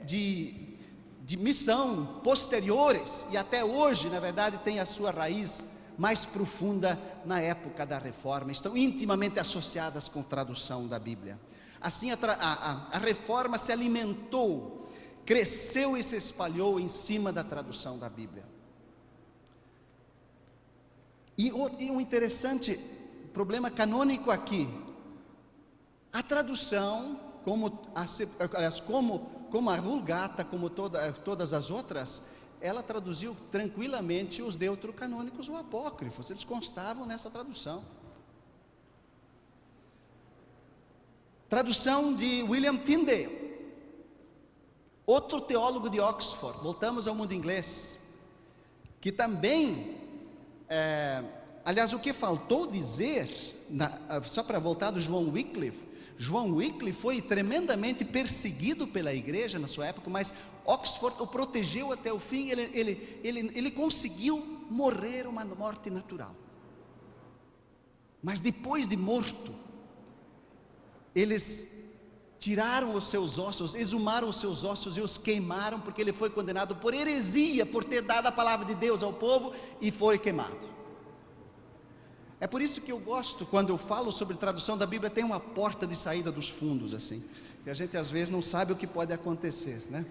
de missão posteriores, e até hoje, na verdade, tem a sua raiz mais profunda na época da Reforma, estão intimamente associadas com a tradução da Bíblia. Assim a Reforma se alimentou, cresceu e se espalhou em cima da tradução da Bíblia. E um interessante problema canônico aqui, a tradução, como a Vulgata, como todas as outras, ela traduziu tranquilamente os deuterocanônicos ou apócrifos, eles constavam nessa tradução. Tradução de William Tyndale, outro teólogo de Oxford, voltamos ao mundo inglês, que também, aliás, o que faltou dizer, só para voltar do João Wycliffe foi tremendamente perseguido pela igreja na sua época, mas Oxford o protegeu até o fim. Ele conseguiu morrer uma morte natural, mas depois de morto, eles tiraram os seus ossos, exumaram os seus ossos e os queimaram, porque ele foi condenado por heresia, por ter dado a palavra de Deus ao povo, e foi queimado. É por isso que eu gosto, quando eu falo sobre tradução da Bíblia, tem uma porta de saída dos fundos, assim, que a gente às vezes não sabe o que pode acontecer, né?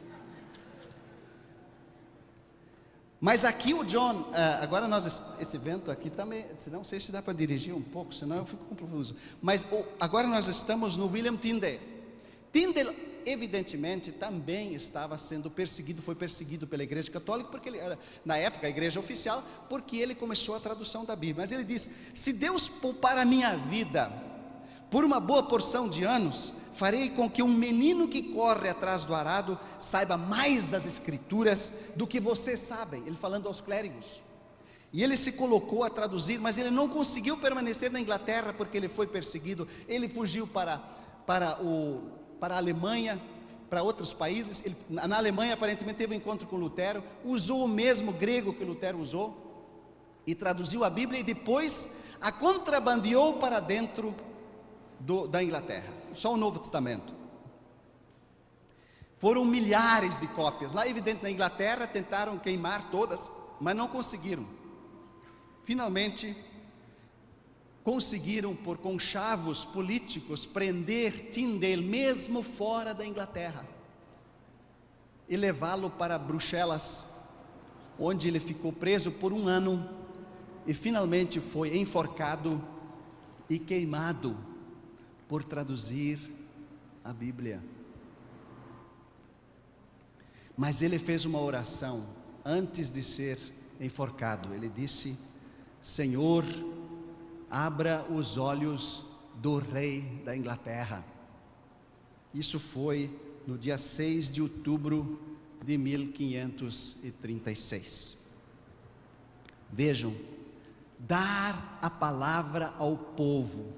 Mas aqui o John, agora esse vento aqui também, não sei se dá para dirigir um pouco, senão eu fico confuso. Mas agora nós estamos no William Tyndale. Tyndale, evidentemente, também estava sendo perseguido, foi perseguido pela igreja católica, porque ele era, na época, a igreja oficial, porque ele começou a tradução da Bíblia. Mas ele diz: se Deus poupar a minha vida por uma boa porção de anos, farei com que um menino que corre atrás do arado saiba mais das Escrituras do que vocês sabem. Ele falando aos clérigos. E ele se colocou a traduzir, mas ele não conseguiu permanecer na Inglaterra, porque ele foi perseguido. Ele fugiu para a Alemanha, para outros países. Na Alemanha aparentemente teve um encontro com Lutero, usou o mesmo grego que Lutero usou, e traduziu a Bíblia, e depois a contrabandeou para dentro da Inglaterra, só o Novo Testamento. Foram milhares de cópias, lá evidente na Inglaterra, tentaram queimar todas, mas não conseguiram. Finalmente, conseguiram, por conchavos políticos, prender Tyndale, mesmo fora da Inglaterra, e levá-lo para Bruxelas, onde ele ficou preso por 1 ano, e finalmente foi enforcado e queimado, por traduzir a Bíblia. Mas ele fez uma oração, antes de ser enforcado. Ele disse: Senhor, abra os olhos do rei da Inglaterra. Isso foi no dia 6 de outubro de 1536. Vejam, dar a palavra ao povo,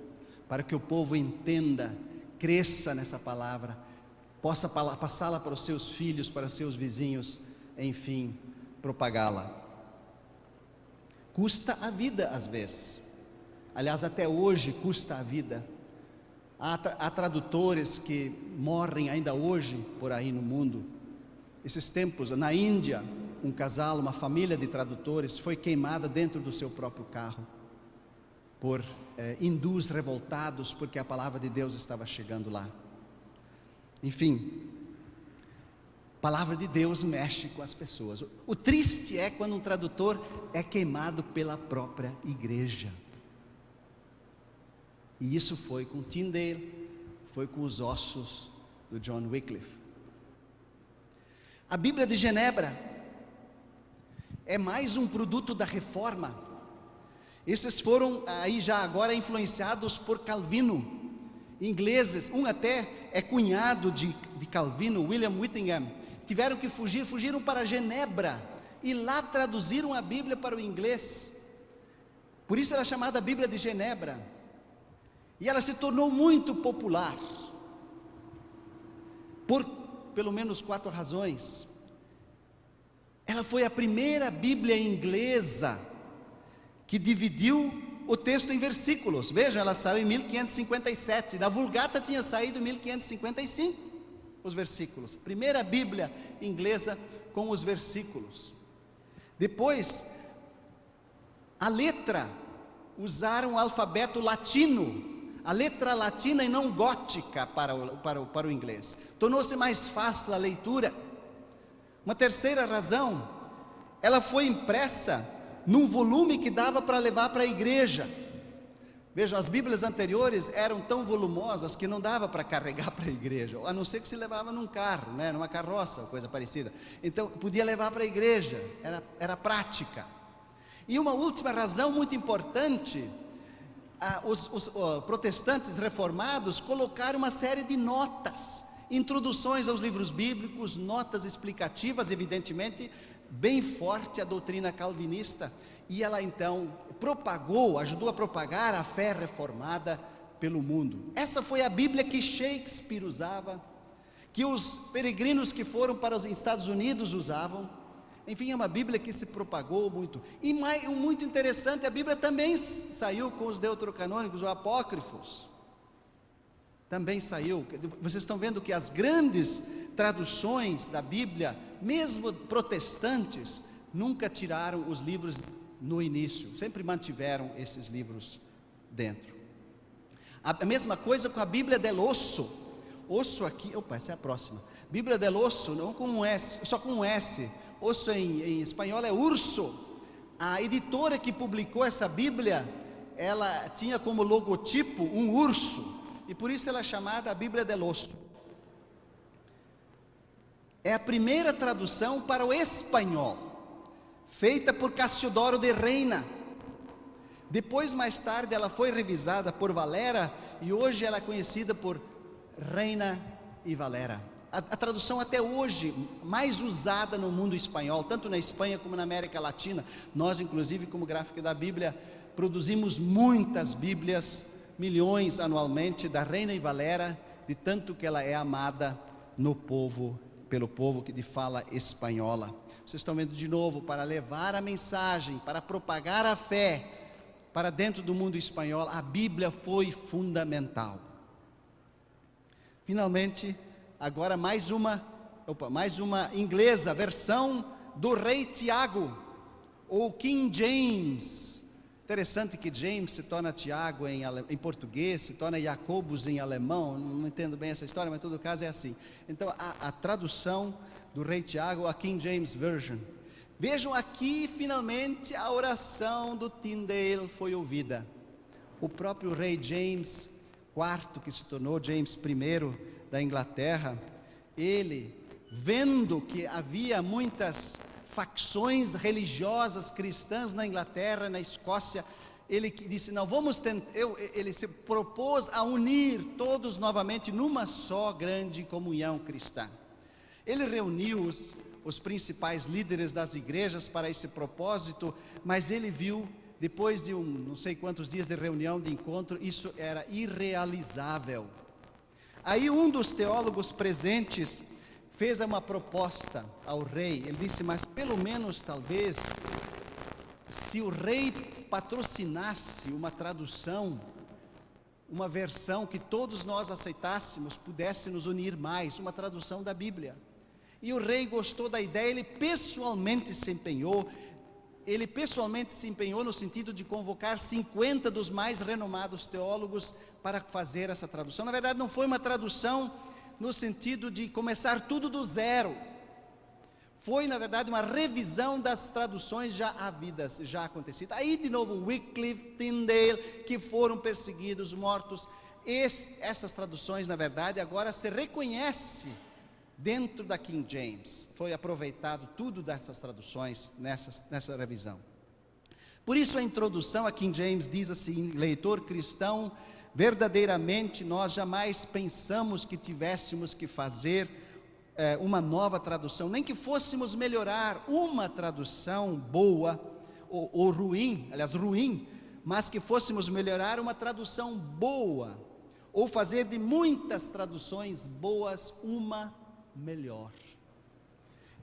para que o povo entenda, cresça nessa palavra, possa passá-la para os seus filhos, para os seus vizinhos, enfim, propagá-la. Custa a vida às vezes, aliás, até hoje custa a vida. Há tradutores que morrem ainda hoje por aí no mundo. Esses tempos, na Índia, um casal, uma família de tradutores foi queimada dentro do seu próprio carro, por hindus revoltados, porque a palavra de Deus estava chegando lá. Enfim, a palavra de Deus mexe com as pessoas. O triste é quando um tradutor é queimado pela própria igreja. E isso foi com Tyndale, foi com os ossos do John Wycliffe. A Bíblia de Genebra é mais um produto da Reforma. Esses foram aí já agora influenciados por Calvino, ingleses. Um até é cunhado de Calvino, William Whittingham. Tiveram que fugiram para Genebra, e lá traduziram a Bíblia para o inglês. Por isso ela é chamada Bíblia de Genebra. E ela se tornou muito popular, por pelo menos 4 razões. Ela foi a primeira Bíblia inglesa que dividiu o texto em versículos. Veja, ela saiu em 1557, da Vulgata tinha saído em 1555, os versículos. Primeira Bíblia inglesa com os versículos. Depois, a letra, usaram o alfabeto latino, a letra latina e não gótica para o inglês. Tornou-se mais fácil a leitura. Uma terceira razão, ela foi impressa num volume que dava para levar para a igreja. Vejam, as Bíblias anteriores eram tão volumosas que não dava para carregar para a igreja, a não ser que se levava num carro, né, numa carroça, coisa parecida. Então, podia levar para a igreja, era prática. E uma última razão muito importante, os protestantes reformados colocaram uma série de notas, introduções aos livros bíblicos, notas explicativas, evidentemente, bem forte a doutrina calvinista, e ela então ajudou a propagar a fé reformada pelo mundo. Essa foi a Bíblia que Shakespeare usava, que os peregrinos que foram para os Estados Unidos usavam. Enfim, é uma Bíblia que se propagou muito. E muito interessante, a Bíblia também saiu com os deuterocanônicos, ou apócrifos. Também saiu. Vocês estão vendo que as grandes traduções da Bíblia, mesmo protestantes, nunca tiraram os livros no início, sempre mantiveram esses livros dentro. A mesma coisa com a Bíblia del Osso. Osso aqui, essa é a próxima. Bíblia del Osso, não com um S, só com um S. Osso em espanhol é urso. A editora que publicou essa Bíblia, ela tinha como logotipo um urso, e por isso ela é chamada a Bíblia del Osso. É a primeira tradução para o espanhol, feita por Cassiodoro de Reina. Depois, mais tarde, ela foi revisada por Valera, e hoje ela é conhecida por Reina e Valera. A tradução até hoje mais usada no mundo espanhol, tanto na Espanha como na América Latina. Nós, inclusive, como Gráfica da Bíblia, produzimos muitas Bíblias, milhões anualmente, da Reina e Valera, de tanto que ela é amada no povo, pelo povo que de fala espanhola. Vocês estão vendo de novo, para levar a mensagem, para propagar a fé para dentro do mundo espanhol, a Bíblia foi fundamental. Finalmente, agora mais uma inglesa, versão do Rei Tiago, ou King James. Interessante que James se torna Tiago em português, se torna Jacobus em alemão, não entendo bem essa história, mas em todo caso é assim. Então, a tradução do Rei Tiago, a King James Version. Vejam aqui, finalmente, a oração do Tyndale foi ouvida. O próprio rei James IV, que se tornou James I da Inglaterra, ele, vendo que havia muitas facções religiosas cristãs na Inglaterra, na Escócia, ele disse, não, ele se propôs a unir todos novamente numa só grande comunhão cristã. Ele reuniu os principais líderes das igrejas para esse propósito, mas ele viu, depois de não sei quantos dias de reunião, de encontro, isso era irrealizável. Aí um dos teólogos presentes fez uma proposta ao rei. Ele disse, mas pelo menos talvez, se o rei patrocinasse uma tradução, uma versão que todos nós aceitássemos, pudesse nos unir mais, uma tradução da Bíblia. E o rei gostou da ideia, ele pessoalmente se empenhou no sentido de convocar 50 dos mais renomados teólogos para fazer essa tradução. Na verdade, não foi uma tradução no sentido de começar tudo do zero. Foi, na verdade, uma revisão das traduções já havidas, já acontecidas. Aí, de novo, Wycliffe, Tyndale, que foram perseguidos, mortos. Essas traduções, na verdade, agora se reconhece dentro da King James. Foi aproveitado tudo dessas traduções nessa revisão. Por isso a introdução a King James diz assim, leitor cristão, verdadeiramente nós jamais pensamos que tivéssemos que fazer uma nova tradução, nem que fôssemos melhorar uma tradução boa ou ruim, aliás ruim, mas que fôssemos melhorar uma tradução boa, ou fazer de muitas traduções boas uma melhor.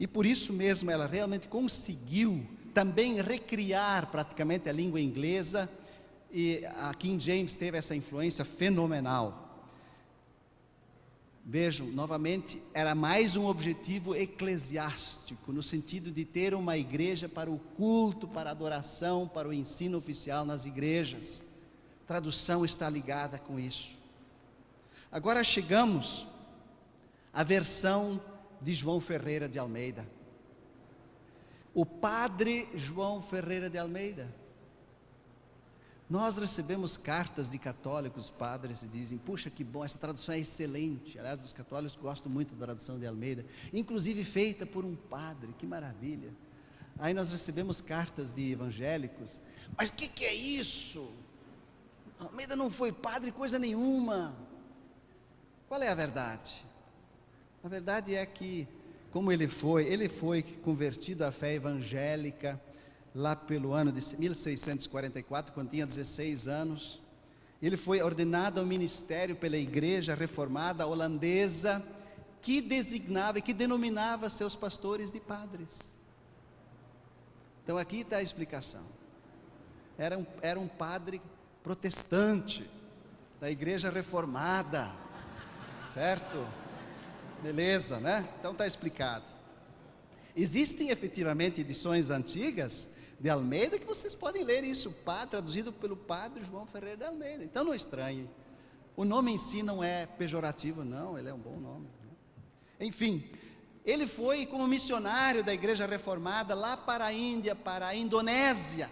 E por isso mesmo ela realmente conseguiu também recriar praticamente a língua inglesa, e a King James teve essa influência fenomenal. Vejam, novamente, era mais um objetivo eclesiástico, no sentido de ter uma igreja para o culto, para a adoração, para o ensino oficial nas igrejas. Tradução está ligada com isso. Agora chegamos à versão de João Ferreira de Almeida. O padre João Ferreira de Almeida. Nós recebemos cartas de católicos, padres, e dizem: puxa, que bom, essa tradução é excelente. Aliás, os católicos gostam muito da tradução de Almeida, inclusive feita por um padre, que maravilha. Aí nós recebemos cartas de evangélicos: mas o que é isso? Almeida não foi padre coisa nenhuma. Qual é a verdade? A verdade é que, como ele foi convertido à fé evangélica lá pelo ano de 1644, quando tinha 16 anos. Ele foi ordenado ao ministério pela igreja reformada holandesa, que designava e que denominava seus pastores de padres. Então aqui está a explicação. Era um padre protestante, da igreja reformada, certo? Beleza, né? Então está explicado. Existem efetivamente edições antigas de Almeida que vocês podem ler isso, traduzido pelo padre João Ferreira de Almeida. Então não estranhe. O nome em si não é pejorativo, não, ele é um bom nome, né? Enfim, ele foi como missionário da igreja reformada lá para a Índia, para a Indonésia.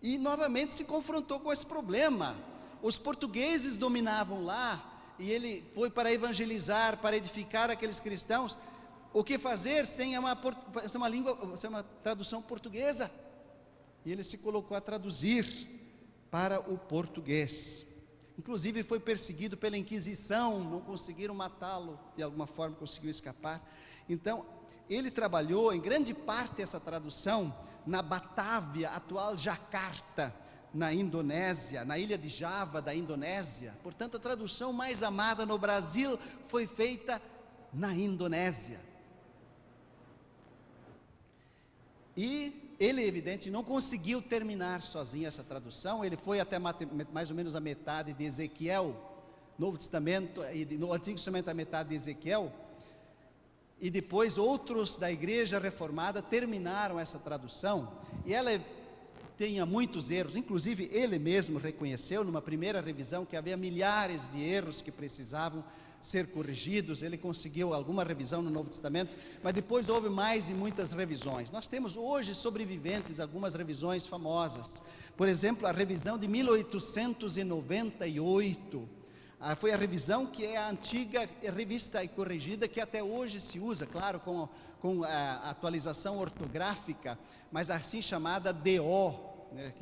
E novamente se confrontou com esse problema. Os portugueses dominavam lá, e ele foi para evangelizar, para edificar aqueles cristãos. O que fazer sem uma tradução portuguesa? E ele se colocou a traduzir para o português. Inclusive foi perseguido pela Inquisição, não conseguiram matá-lo, de alguma forma conseguiu escapar. Então, ele trabalhou em grande parte essa tradução na Batávia, atual Jakarta, na Indonésia, na ilha de Java da Indonésia. Portanto, a tradução mais amada no Brasil foi feita na Indonésia. E ele, evidente, não conseguiu terminar sozinho essa tradução. Ele foi até mais ou menos a metade de Ezequiel, Novo Testamento, e no Antigo Testamento a metade de Ezequiel, e depois outros da igreja reformada terminaram essa tradução, e ela tinha muitos erros. Inclusive ele mesmo reconheceu numa primeira revisão que havia milhares de erros que precisavam ser corrigidos. Ele conseguiu alguma revisão no Novo Testamento, mas depois houve mais e muitas revisões. Nós temos hoje sobreviventes algumas revisões famosas. Por exemplo, a revisão de 1898, foi a revisão que é a antiga revista e corrigida que até hoje se usa, claro, com a atualização ortográfica, mas assim chamada DO, né?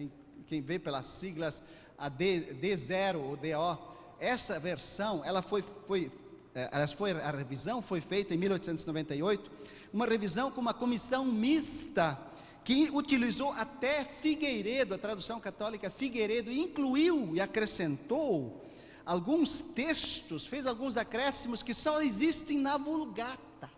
Quem vê pelas siglas, a D0 ou DO, essa versão, a revisão foi feita em 1898, uma revisão com uma comissão mista, que utilizou até Figueiredo, a tradução católica Figueiredo, incluiu e acrescentou alguns textos, fez alguns acréscimos que só existem na Vulgata.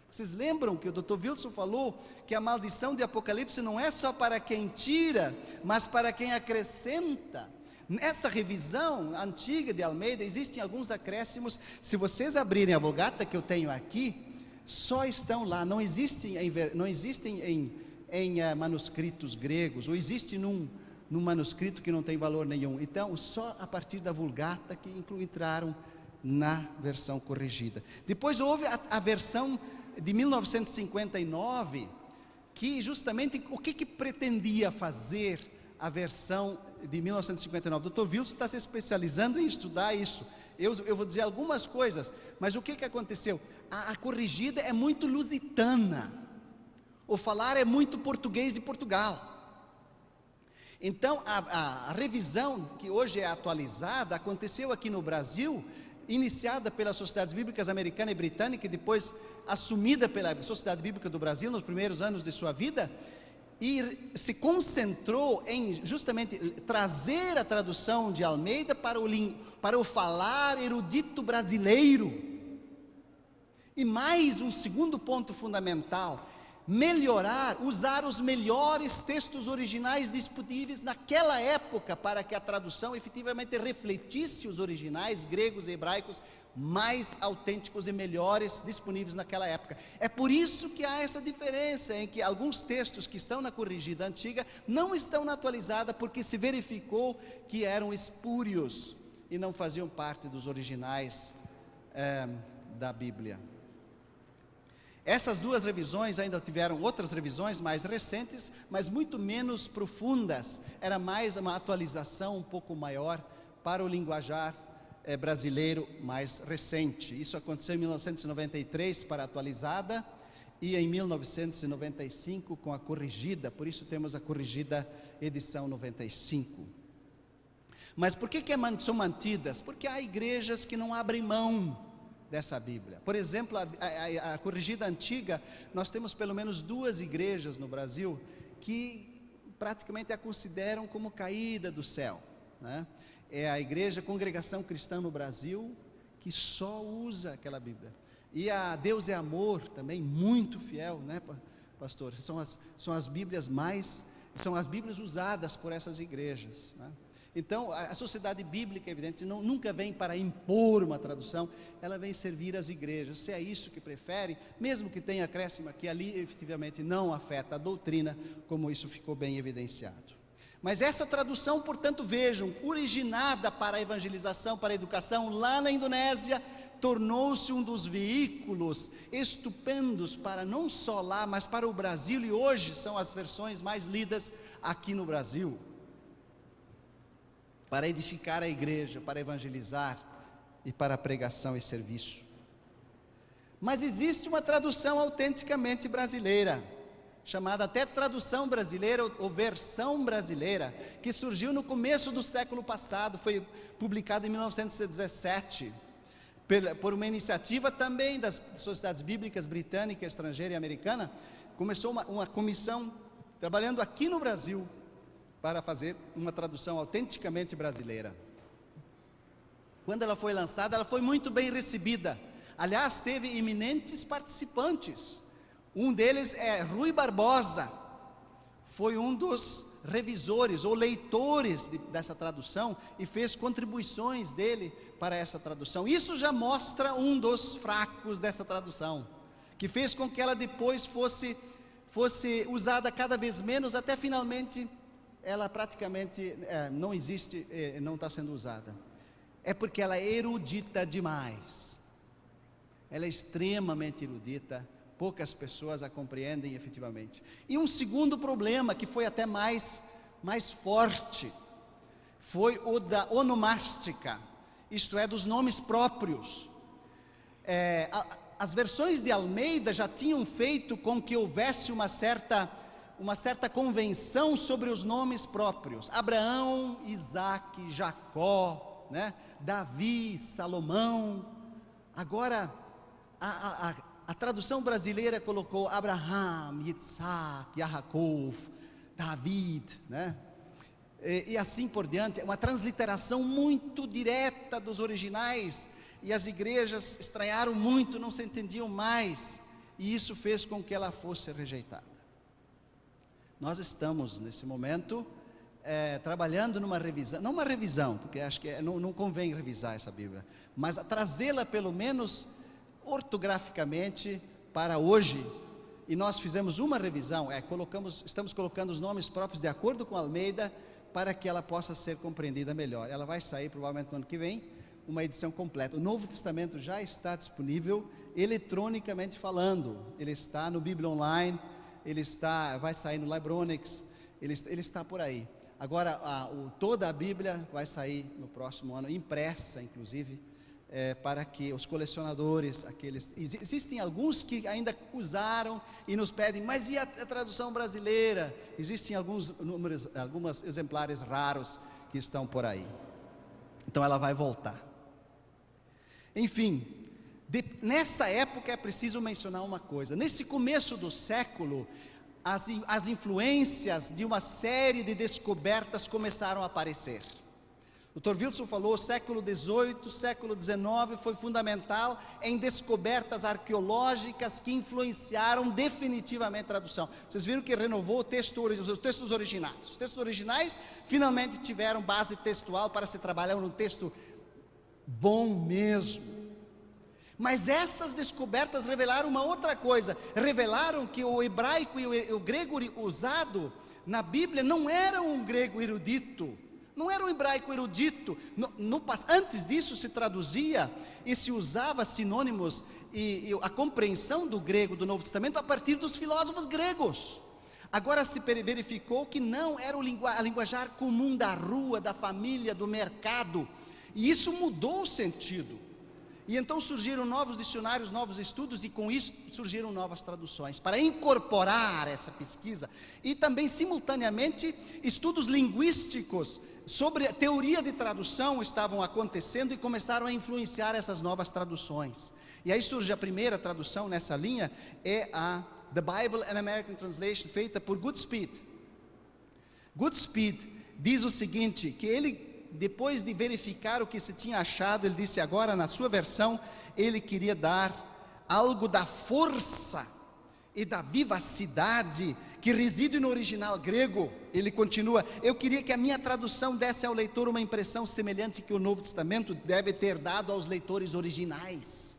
Vocês lembram que o Dr. Wilson falou que a maldição de Apocalipse não é só para quem tira, mas para quem acrescenta? Nessa revisão antiga de Almeida existem alguns acréscimos. Se vocês abrirem a Vulgata que eu tenho aqui, só estão lá, não existem em manuscritos gregos, ou existe num manuscrito que não tem valor nenhum. Então, só a partir da Vulgata que entraram na versão corrigida. Depois houve a versão de 1959, que justamente o que pretendia fazer a versão de 1959? O Dr. Wilson está se especializando em estudar isso. Eu vou dizer algumas coisas, mas o que aconteceu? A corrigida é muito lusitana, o falar é muito português de Portugal. Então, a revisão que hoje é atualizada, aconteceu aqui no Brasil, iniciada pelas Sociedades Bíblicas Americana e Britânica, e depois assumida pela Sociedade Bíblica do Brasil nos primeiros anos de sua vida, e se concentrou em justamente trazer a tradução de Almeida para o falar erudito brasileiro. E mais um segundo ponto fundamental: usar os melhores textos originais disponíveis naquela época, para que a tradução efetivamente refletisse os originais gregos e hebraicos mais autênticos e melhores disponíveis naquela época. É por isso que há essa diferença em que alguns textos que estão na corrigida antiga não estão na atualizada, porque se verificou que eram espúrios e não faziam parte dos originais da Bíblia. Essas duas revisões ainda tiveram outras revisões mais recentes, mas muito menos profundas. Era mais uma atualização um pouco maior para o linguajar brasileiro mais recente. Isso aconteceu em 1993 para a atualizada e em 1995 com a corrigida, por isso temos a corrigida edição 95. Mas por que são mantidas? Porque há igrejas que não abrem mão dessa Bíblia. Por exemplo, a corrigida antiga, nós temos pelo menos 2 igrejas no Brasil que praticamente a consideram como caída do céu, né? É a igreja Congregação Cristã no Brasil, que só usa aquela Bíblia, e a Deus é Amor, também muito fiel, né, pastor? São as Bíblias usadas por essas igrejas, né? Então, a sociedade bíblica, evidente, nunca vem para impor uma tradução, ela vem servir as igrejas. Se é isso que prefere, mesmo que tenha acréscimo aqui, ali efetivamente não afeta a doutrina, como isso ficou bem evidenciado. Mas essa tradução, portanto, vejam, originada para a evangelização, para a educação, lá na Indonésia, tornou-se um dos veículos estupendos para não só lá, mas para o Brasil, e hoje são as versões mais lidas aqui no Brasil, para edificar a igreja, para evangelizar e para a pregação e serviço. Mas existe uma tradução autenticamente brasileira, chamada até tradução brasileira ou versão brasileira, que surgiu no começo do século passado, foi publicada em 1917, por uma iniciativa também das sociedades bíblicas britânica, estrangeira e americana. Começou uma comissão trabalhando aqui no Brasil para fazer uma tradução autenticamente brasileira. Quando ela foi lançada, ela foi muito bem recebida. Aliás, teve eminentes participantes. Um deles é Rui Barbosa, foi um dos revisores ou leitores dessa tradução e fez contribuições dele para essa tradução. Isso já mostra um dos fracos dessa tradução, que fez com que ela depois fosse usada cada vez menos, até finalmente ela praticamente não existe, não está sendo usada. É porque ela é erudita demais, ela é extremamente erudita, poucas pessoas a compreendem efetivamente. E um segundo problema, que foi até mais forte, foi o da onomástica, isto é, dos nomes próprios. As versões de Almeida já tinham feito com que houvesse uma certa convenção sobre os nomes próprios: Abraão, Isaac, Jacó, né? Davi, Salomão. Agora, a tradução brasileira colocou Abraham, Yitzhak, Yaakov, David, né? E assim por diante, uma transliteração muito direta dos originais, e as igrejas estranharam muito, não se entendiam mais, e isso fez com que ela fosse rejeitada. Nós estamos, nesse momento, trabalhando numa revisão, não uma revisão, porque acho que não convém revisar essa Bíblia, mas trazê-la pelo menos ortograficamente para hoje. E nós fizemos uma revisão, estamos colocando os nomes próprios de acordo com Almeida, para que ela possa ser compreendida melhor. Ela vai sair provavelmente no ano que vem, uma edição completa. O Novo Testamento já está disponível eletronicamente falando, ele está no Bíblia Online, vai sair no Libronics, ele está por aí. Agora, toda a Bíblia vai sair no próximo ano, impressa inclusive, para que os colecionadores, existem alguns que ainda usaram e nos pedem, mas e a tradução brasileira? Existem alguns exemplares raros que estão por aí. Então ela vai voltar. Enfim, nessa época é preciso mencionar uma coisa: nesse começo do século, as influências de uma série de descobertas começaram a aparecer. O Dr. Wilson falou, século XVIII, século XIX foi fundamental em descobertas arqueológicas que influenciaram definitivamente a tradução. Vocês viram que renovou os textos originais. Os textos originais finalmente tiveram base textual para se trabalhar num texto bom mesmo. Mas essas descobertas revelaram uma outra coisa, revelaram que o hebraico e o grego usado na Bíblia não era um grego erudito, Não era um hebraico erudito. Antes disso se traduzia e se usava sinônimos e a compreensão do grego do Novo Testamento a partir dos filósofos gregos. Agora se verificou que não era a linguajar comum da rua, da família, do mercado. E isso mudou o sentido. E então surgiram novos dicionários, novos estudos, e com isso surgiram novas traduções, para incorporar essa pesquisa. E também, simultaneamente, estudos linguísticos sobre a teoria de tradução estavam acontecendo e começaram a influenciar essas novas traduções. E aí surge a primeira tradução nessa linha, é a The Bible and American Translation, feita por Goodspeed. Goodspeed diz o seguinte, que ele, depois de verificar o que se tinha achado, ele disse agora na sua versão, ele queria dar algo da força e da vivacidade que reside no original grego. Ele continua, eu queria que a minha tradução desse ao leitor uma impressão semelhante que o Novo Testamento deve ter dado aos leitores originais.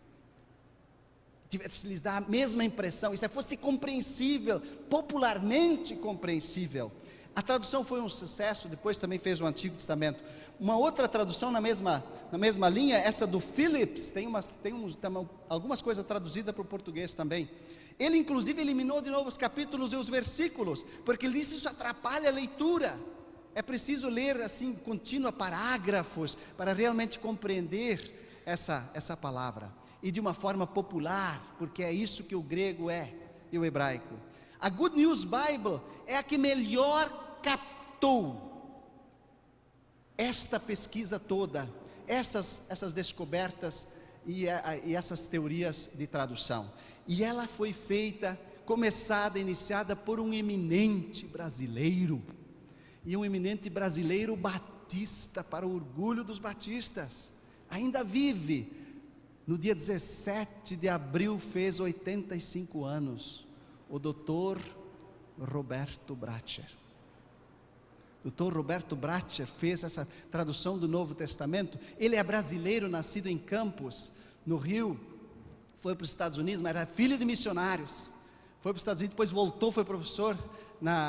Lhes dar a mesma impressão, isso fosse compreensível, popularmente compreensível. A tradução foi um sucesso, depois também fez o Antigo Testamento. Uma outra tradução na mesma linha, essa do Phillips, tem algumas coisas traduzidas para o português também. Ele inclusive eliminou de novo os capítulos e os versículos, porque ele disse que isso atrapalha a leitura. É preciso ler assim, contínua, parágrafos, para realmente compreender essa palavra. E de uma forma popular, porque é isso que o grego é, e o hebraico. A Good News Bible é a que melhor captou esta pesquisa toda, essas descobertas e essas teorias de tradução. E ela foi feita, começada, iniciada por um eminente brasileiro, e um eminente brasileiro batista, para o orgulho dos batistas, ainda vive. No dia 17 de abril fez 85 anos, o doutor Roberto Bratcher. O doutor Roberto Bratcher fez essa tradução do Novo Testamento. Ele é brasileiro, nascido em Campos, no Rio, foi para os Estados Unidos, mas era filho de missionários. Foi para os Estados Unidos, depois voltou, foi professor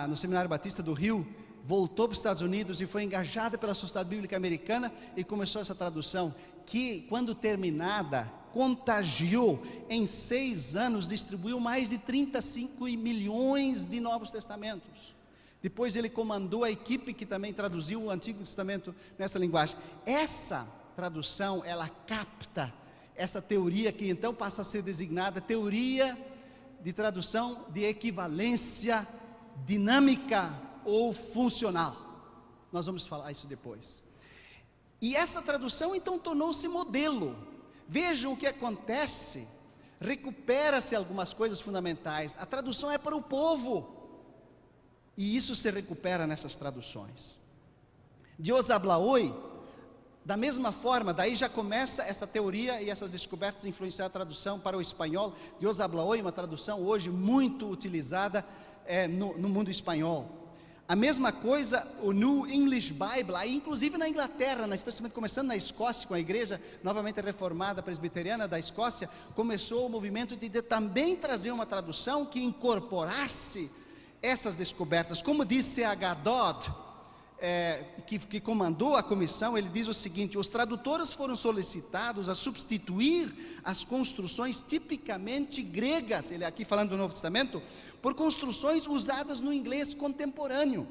no Seminário Batista do Rio, voltou para os Estados Unidos e foi engajado pela Sociedade Bíblica Americana e começou essa tradução, que quando terminada, contagiou, em 6 anos, distribuiu mais de 35 milhões de Novos Testamentos. Depois ele comandou a equipe que também traduziu o Antigo Testamento nessa linguagem. Essa tradução, ela capta essa teoria que então passa a ser designada teoria de tradução de equivalência dinâmica ou funcional. Nós vamos falar isso depois. E essa tradução então tornou-se modelo. Vejam o que acontece, recupera-se algumas coisas fundamentais. A tradução é para o povo, e isso se recupera nessas traduções. Dios habla hoy, da mesma forma, daí já começa essa teoria e essas descobertas influenciar a tradução para o espanhol. Dios habla hoy, uma tradução hoje muito utilizada no mundo espanhol. A mesma coisa, o New English Bible, aí inclusive na Inglaterra, especialmente começando na Escócia, com a igreja novamente reformada presbiteriana da Escócia, começou o movimento de também trazer uma tradução que incorporasse essas descobertas. Como disse C.H. Dodd, que comandou a comissão, ele diz o seguinte: os tradutores foram solicitados a substituir as construções tipicamente gregas, ele aqui falando do Novo Testamento, por construções usadas no inglês contemporâneo.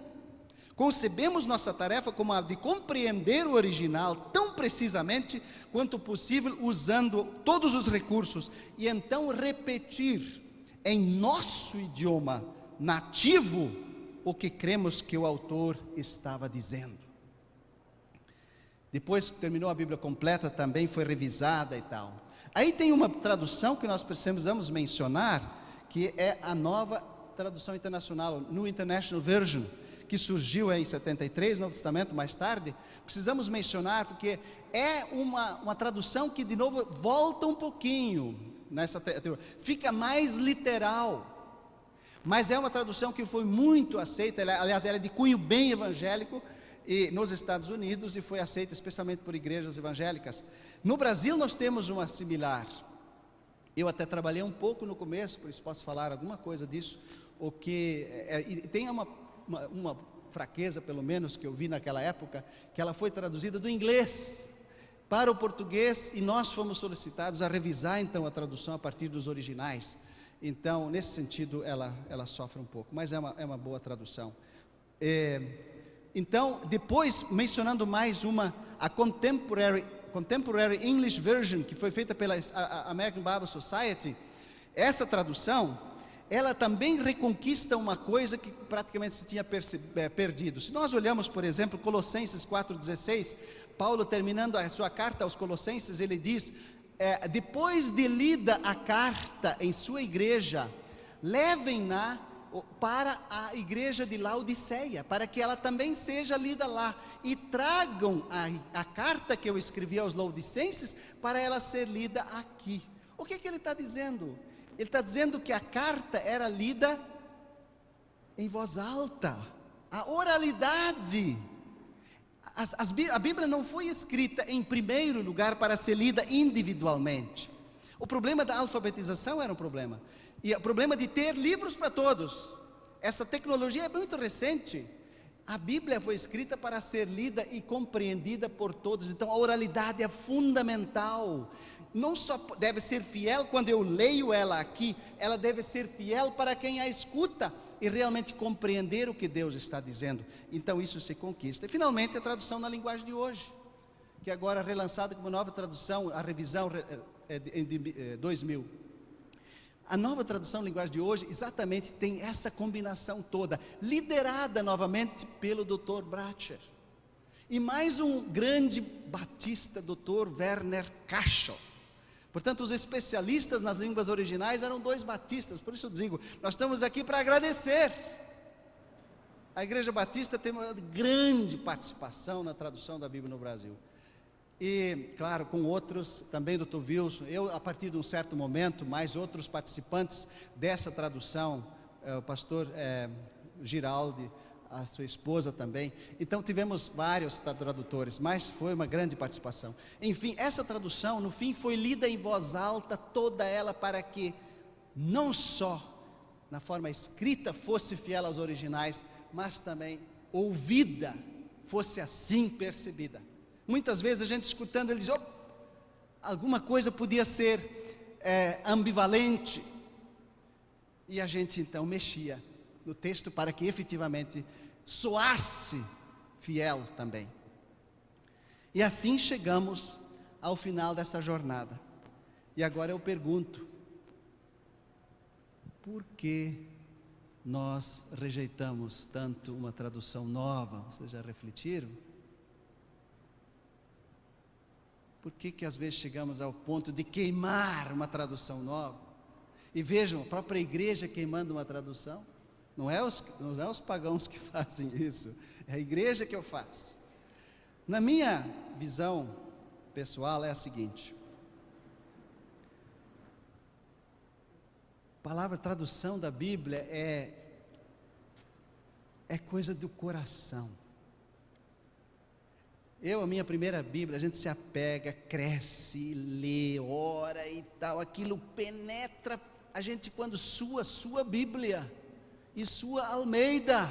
Concebemos nossa tarefa como a de compreender o original tão precisamente quanto possível, usando todos os recursos, e então repetir em nosso idioma nativo o que cremos que o autor estava dizendo. Depois que terminou a Bíblia completa, também foi revisada e tal. Aí tem uma tradução que nós precisamos mencionar, que é a nova tradução internacional, New International Version, que surgiu em 73, Novo Testamento, mais tarde. Precisamos mencionar, porque é uma tradução que, de novo, volta um pouquinho nessa teoria, fica mais literal. Mas é uma tradução que foi muito aceita, aliás, ela é de cunho bem evangélico nos Estados Unidos e foi aceita especialmente por igrejas evangélicas. No Brasil nós temos uma similar. Eu até trabalhei um pouco no começo, por isso posso falar alguma coisa disso. Tem uma fraqueza, pelo menos, que eu vi naquela época, que ela foi traduzida do inglês para o português, e nós fomos solicitados a revisar, então, a tradução a partir dos originais. Então, nesse sentido, ela sofre um pouco, mas é uma boa tradução. Então, depois, mencionando mais a Contemporary English Version, que foi feita pela American Bible Society, essa tradução, ela também reconquista uma coisa que praticamente se tinha perdido. Se nós olhamos, por exemplo, Colossenses 4,16, Paulo, terminando a sua carta aos Colossenses, ele diz, depois de lida a carta em sua igreja, levem-na para a igreja de Laodiceia, para que ela também seja lida lá, e tragam a carta que eu escrevi aos laodicenses, para ela ser lida aqui. O que ele está dizendo? Ele está dizendo que a carta era lida em voz alta, a oralidade. A Bíblia não foi escrita em primeiro lugar para ser lida individualmente. O problema da alfabetização era um problema, e o problema de ter livros para todos. Essa tecnologia é muito recente. A Bíblia foi escrita para ser lida e compreendida por todos. Então a oralidade é fundamental. Não só deve ser fiel quando eu leio ela aqui, ela deve ser fiel para quem a escuta e realmente compreender o que Deus está dizendo. Então isso se conquista. E finalmente a tradução na linguagem de hoje, que agora é relançada como nova tradução, a revisão em 2000. A nova tradução na linguagem de hoje exatamente tem essa combinação toda, liderada novamente pelo Dr. Bracher. E mais um grande batista, Dr. Werner Cashel. Portanto, os especialistas nas línguas originais eram dois batistas. Por isso eu digo, nós estamos aqui para agradecer. A Igreja Batista tem uma grande participação na tradução da Bíblia no Brasil. E, claro, com outros, também Dr. Wilson, eu a partir de um certo momento, mais outros participantes dessa tradução, o pastor Giraldi, a sua esposa também. Então tivemos vários tradutores, mas foi uma grande participação. Enfim, essa tradução no fim foi lida em voz alta, toda ela, para que não só na forma escrita fosse fiel aos originais, mas também ouvida fosse assim percebida. Muitas vezes a gente escutando, ele diz, alguma coisa podia ser ambivalente, e a gente então mexia no texto para que efetivamente soasse fiel também. E assim chegamos ao final dessa jornada. E agora eu pergunto, por que nós rejeitamos tanto uma tradução nova? Vocês já refletiram? Por que às vezes chegamos ao ponto de queimar uma tradução nova? E vejam, a própria igreja queimando uma tradução. Não é os pagãos que fazem isso, é a igreja que eu faço. Na minha visão pessoal é a seguinte: a palavra tradução da Bíblia é coisa do coração. A minha primeira Bíblia, a gente se apega, cresce, lê, ora e tal, aquilo penetra a gente quando sua Bíblia e sua Almeida.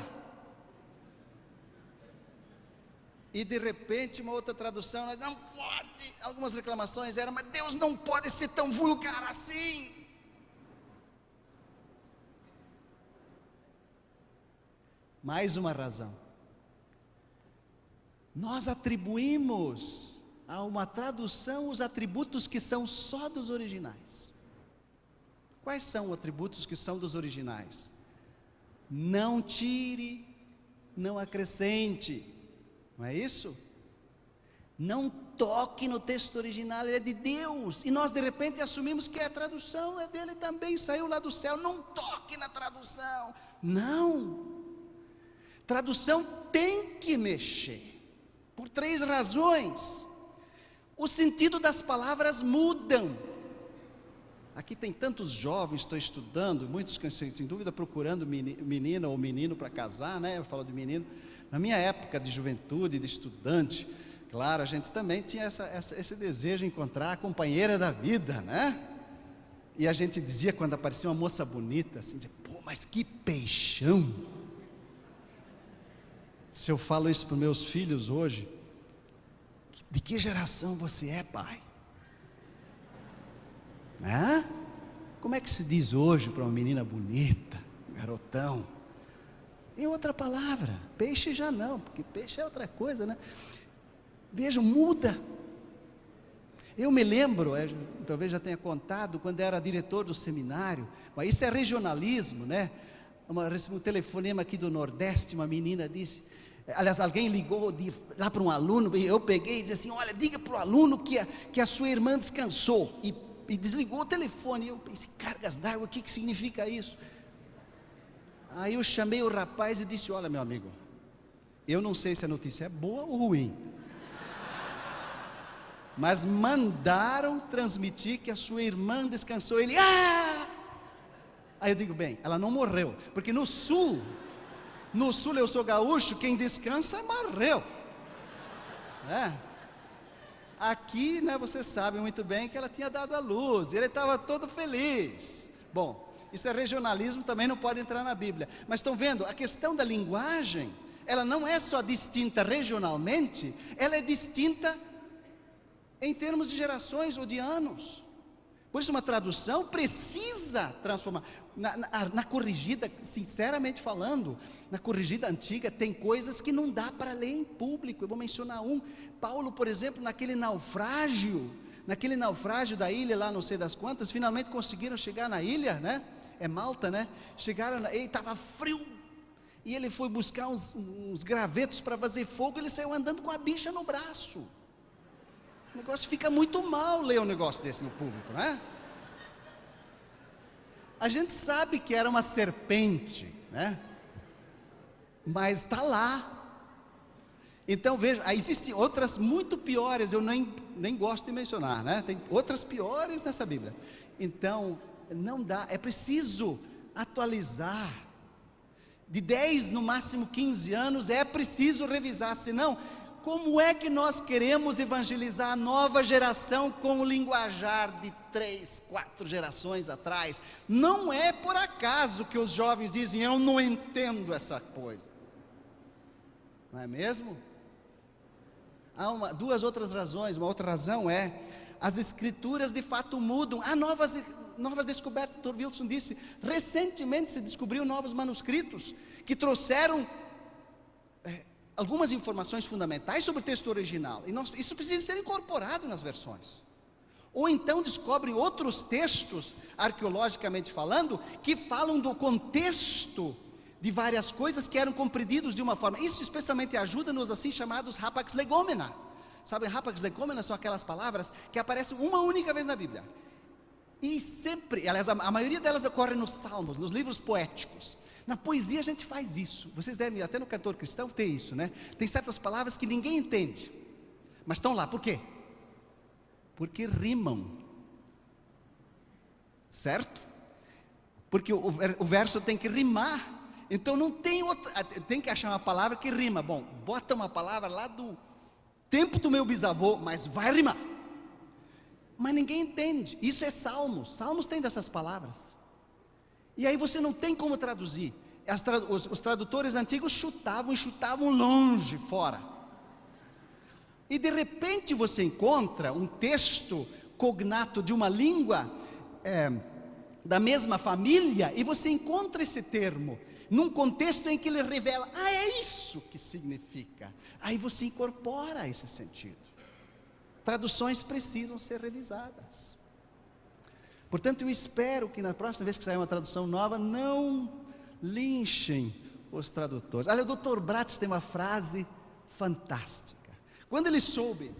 E de repente uma outra tradução, não pode, algumas reclamações eram, mas Deus não pode ser tão vulgar assim. Mais uma razão. Nós atribuímos a uma tradução os atributos que são só dos originais. Quais são os atributos que são dos originais? Não tire, não acrescente, não é isso? Não toque no texto original, ele é de Deus, e nós de repente assumimos que a tradução é dele também, saiu lá do céu. Não toque na tradução, não. Tradução tem que mexer, por 3 razões. O sentido das palavras mudam. Aqui tem tantos jovens, estou estudando, muitos sem dúvida procurando menina ou menino para casar, né? Eu falo de menino. Na minha época de juventude, de estudante, claro, a gente também tinha esse desejo de encontrar a companheira da vida, né? E a gente dizia, quando aparecia uma moça bonita, assim, dizia, pô, mas que peixão! Se eu falo isso para os meus filhos hoje, de que geração você é, pai? Como é que se diz hoje para uma menina bonita, garotão? Em outra palavra, peixe já não, porque peixe é outra coisa, né? Vejam, muda. Eu me lembro, talvez já tenha contado, quando era diretor do seminário, mas isso é regionalismo, né? Recebi um telefonema aqui do Nordeste, uma menina disse, aliás, alguém ligou lá para um aluno, eu peguei e disse assim, olha, diga para o aluno que a sua irmã descansou, e desligou o telefone. Eu pensei, cargas d'água, o que significa isso? Aí eu chamei o rapaz e disse, olha, meu amigo, eu não sei se a notícia é boa ou ruim, mas mandaram transmitir que a sua irmã descansou. Ele, Aí eu digo, bem, ela não morreu, porque no sul eu sou gaúcho, quem descansa morreu. Aqui, né, você sabe muito bem que ela tinha dado à luz, e ele estava todo feliz. Bom, isso é regionalismo, também não pode entrar na Bíblia. Mas estão vendo, a questão da linguagem, ela não é só distinta regionalmente, ela é distinta em termos de gerações ou de anos. Por isso uma tradução precisa transformar. Na corrigida, sinceramente falando, na corrigida antiga tem coisas que não dá para ler em público. Eu vou mencionar um. Paulo, por exemplo, naquele naufrágio da ilha lá não sei das quantas, finalmente conseguiram chegar na ilha, né? É Malta, né? Chegaram, e estava frio, e ele foi buscar uns gravetos para fazer fogo, ele saiu andando com a bicha no braço. O negócio fica muito mal ler um negócio desse no público, né? A gente sabe que era uma serpente, né? Mas está lá. Então veja, existem outras muito piores, eu nem gosto de mencionar, né? Tem outras piores nessa Bíblia. Então, não dá, é preciso atualizar. De 10, no máximo 15 anos, é preciso revisar, senão, como é que nós queremos evangelizar a nova geração com o linguajar de 3, 4 gerações atrás? Não é por acaso que os jovens dizem, eu não entendo essa coisa. Não é mesmo? Há duas outras razões. Uma outra razão é, as escrituras de fato mudam. Há novas descobertas. O Dr. Wilson disse, recentemente se descobriu novos manuscritos, que trouxeram algumas informações fundamentais sobre o texto original, e isso precisa ser incorporado nas versões. Ou então descobre outros textos, arqueologicamente falando, que falam do contexto de várias coisas que eram compreendidos de uma forma. Isso especialmente ajuda nos assim chamados rapax legomena. Sabe, rapax legomena são aquelas palavras que aparecem uma única vez na Bíblia. E sempre, aliás, a maioria delas ocorre nos salmos, nos livros poéticos. Na poesia a gente faz isso. Vocês devem, até no cantor cristão, ter isso, né? Tem certas palavras que ninguém entende, mas estão lá, por quê? Porque rimam, certo? Porque o verso tem que rimar. Então não tem outra, tem que achar uma palavra que rima. Bom, bota uma palavra lá do tempo do meu bisavô, mas vai rimar. Mas ninguém entende. Isso é Salmos. Salmos tem dessas palavras. E aí você não tem como traduzir. Os tradutores antigos chutavam longe, fora. E de repente você encontra um texto cognato de uma língua da mesma família, e você encontra esse termo num contexto em que ele revela, é isso que significa. Aí você incorpora esse sentido. Traduções precisam ser revisadas. Portanto, eu espero que na próxima vez que sair uma tradução nova, não linchem os tradutores. Olha, o Dr. Bratz tem uma frase fantástica. Quando ele soube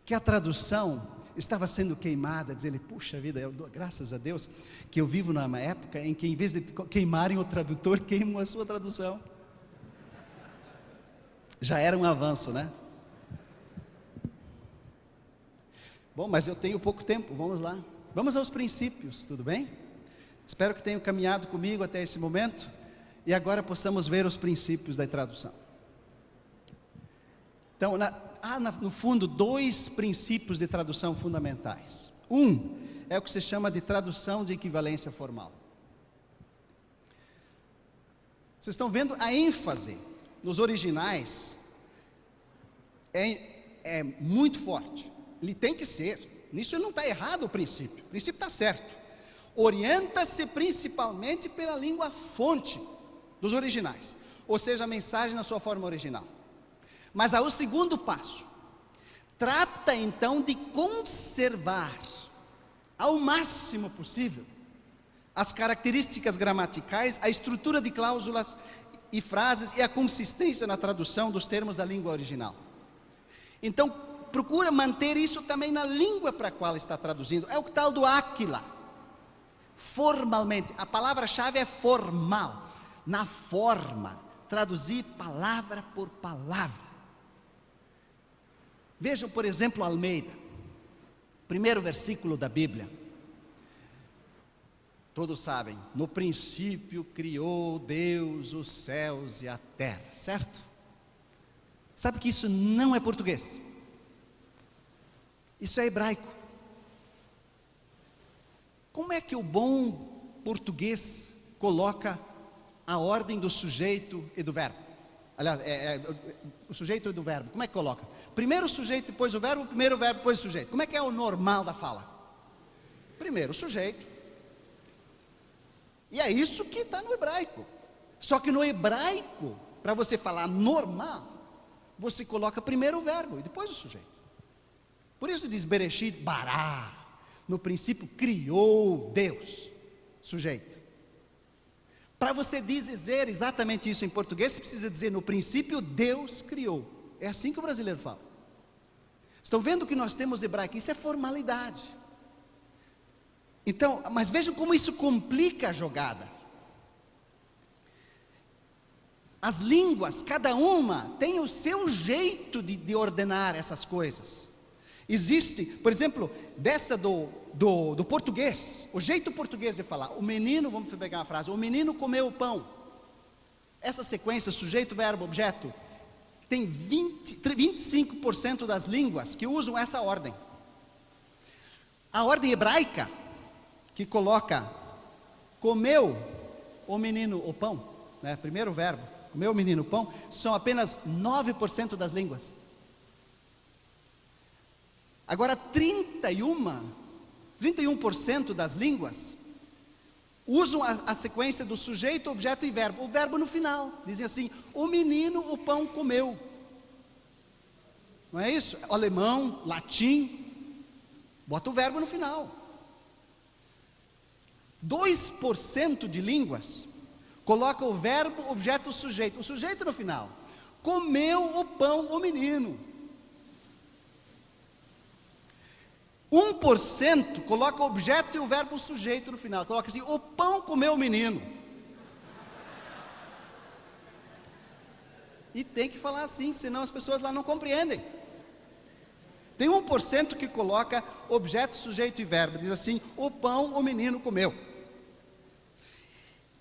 que a tradução estava sendo queimada, diz ele, puxa vida, eu dou graças a Deus que eu vivo numa época em que, em vez de queimarem o tradutor, queimam a sua tradução. Já era um avanço, né? Bom, mas eu tenho pouco tempo, vamos lá. Vamos aos princípios, tudo bem? Espero que tenham caminhado comigo até esse momento, e agora possamos ver os princípios da tradução. Então, no fundo, 2 princípios de tradução fundamentais. Um é o que se chama de tradução de equivalência formal. Vocês estão vendo a ênfase nos originais é muito forte. Ele tem que ser. Nisso não está errado o princípio está certo. Orienta-se principalmente pela língua fonte dos originais, ou seja, a mensagem na sua forma original. Mas há o segundo passo. Trata então de conservar ao máximo possível as características gramaticais, a estrutura de cláusulas e frases e a consistência na tradução dos termos da língua original. Então, procura manter isso também na língua para a qual está traduzindo. É o tal do áquila. Formalmente, a palavra-chave é formal. Na forma, traduzir palavra por palavra. Vejam, por exemplo, Almeida, primeiro versículo da Bíblia. Todos sabem, no princípio criou Deus os céus e a terra, certo? Sabe que isso não é português, isso é hebraico. Como é que o bom português coloca a ordem do sujeito e do verbo? Aliás, o sujeito e do verbo, como é que coloca? Primeiro o sujeito, depois o verbo, primeiro o verbo, depois o sujeito. Como é que é o normal da fala? Primeiro o sujeito. E é isso que está no hebraico. Só que no hebraico, para você falar normal, você coloca primeiro o verbo e depois o sujeito. Por isso diz Bereshit bara. No princípio criou Deus, sujeito. Para você dizer exatamente isso em português, você precisa dizer no princípio Deus criou. É assim que o brasileiro fala. Estão vendo que nós temos hebraico? Isso é formalidade. Então, mas vejam como isso complica a jogada. As línguas, cada uma tem o seu jeito de ordenar essas coisas. Existe, por exemplo, dessa do português, o jeito português de falar, o menino, vamos pegar uma frase, o menino comeu o pão. Essa sequência, sujeito, verbo, objeto, tem 25% das línguas que usam essa ordem. A ordem hebraica, que coloca, comeu o menino o pão, né? Primeiro verbo, comeu o menino o pão, são apenas 9% das línguas. Agora 31% das línguas usam a sequência do sujeito, objeto e verbo, o verbo no final, dizem assim, o menino o pão comeu. Não é isso? Alemão, latim, bota o verbo no final. 2% de línguas coloca o verbo, objeto, sujeito, o sujeito no final. Comeu o pão o menino. 1% coloca o objeto e o verbo o sujeito no final. Coloca assim, o pão comeu o menino. E tem que falar assim, senão as pessoas lá não compreendem. Tem 1% que coloca objeto, sujeito e verbo. Diz assim, o pão o menino comeu.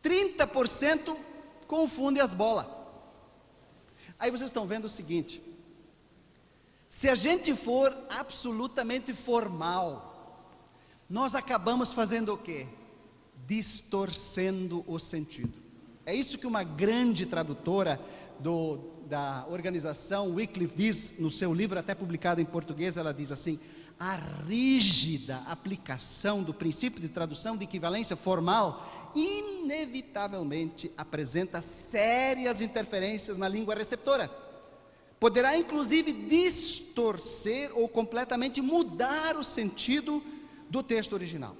30% confunde as bolas. Aí vocês estão vendo o seguinte. Se a gente for absolutamente formal, nós acabamos fazendo o quê? Distorcendo o sentido. É isso que uma grande tradutora da organização Wycliffe diz no seu livro, até publicado em português, ela diz assim, a rígida aplicação do princípio de tradução de equivalência formal inevitavelmente apresenta sérias interferências na língua receptora. Poderá inclusive distorcer ou completamente mudar o sentido do texto original.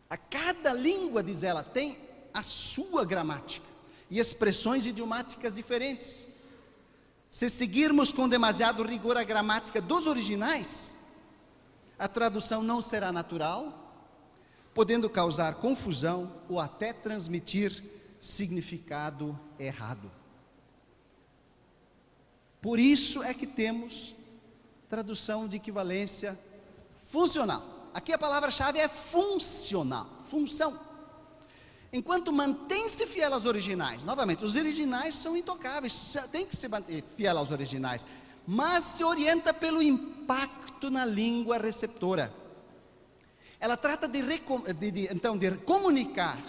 A cada língua, diz ela, tem a sua gramática e expressões idiomáticas diferentes. Se seguirmos com demasiado rigor a gramática dos originais, a tradução não será natural, podendo causar confusão ou até transmitir significado errado. Por isso é que temos tradução de equivalência funcional. Aqui a palavra-chave é funcional, função. Enquanto mantém-se fiel aos originais, novamente, os originais são intocáveis, tem que se manter fiel aos originais, mas se orienta pelo impacto na língua receptora. Ela trata de comunicar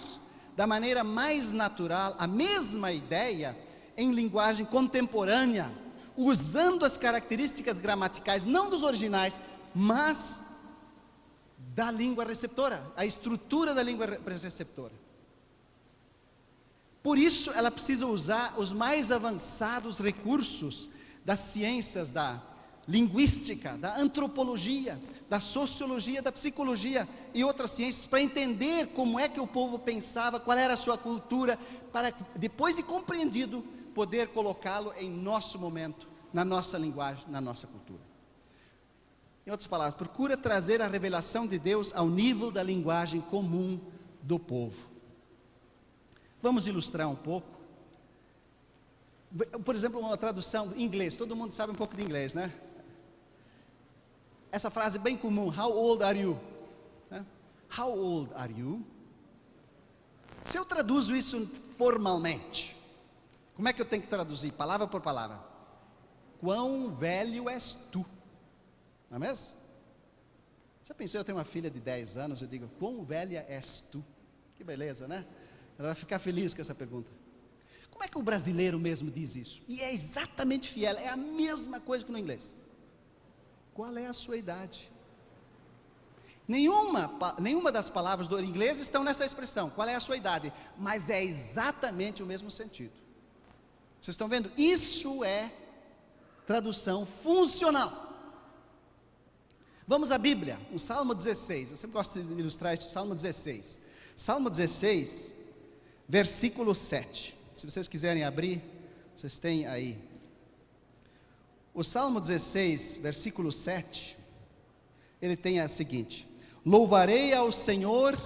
da maneira mais natural a mesma ideia em linguagem contemporânea, usando as características gramaticais, não dos originais, mas da língua receptora, a estrutura da língua receptora. Por isso, ela precisa usar os mais avançados recursos das ciências da linguística, da antropologia, da sociologia, da psicologia e outras ciências, para entender como é que o povo pensava, qual era a sua cultura, para, depois de compreendido, poder colocá-lo em nosso momento, na nossa linguagem, na nossa cultura. Em outras palavras, procura trazer a revelação de Deus ao nível da linguagem comum do povo. Vamos ilustrar um pouco. Por exemplo, uma tradução em inglês, todo mundo sabe um pouco de inglês, né? Essa frase bem comum, how old are you? How old are you? Se eu traduzo isso formalmente, como é que eu tenho que traduzir, palavra por palavra? Quão velho és tu? Não é mesmo? Já pensou, eu tenho uma filha de 10 anos, eu digo, quão velha és tu? Que beleza, né? Ela vai ficar feliz com essa pergunta. Como é que o brasileiro mesmo diz isso? E é exatamente fiel, é a mesma coisa que no inglês. Qual é a sua idade? Nenhuma das palavras do inglês estão nessa expressão, qual é a sua idade? Mas é exatamente o mesmo sentido. Vocês estão vendo? Isso é tradução funcional. Vamos à Bíblia, o Salmo 16, eu sempre gosto de ilustrar isso, Salmo 16. Salmo 16, versículo 7. Se vocês quiserem abrir, vocês têm aí. O Salmo 16, versículo 7, ele tem a seguinte: louvarei ao Senhor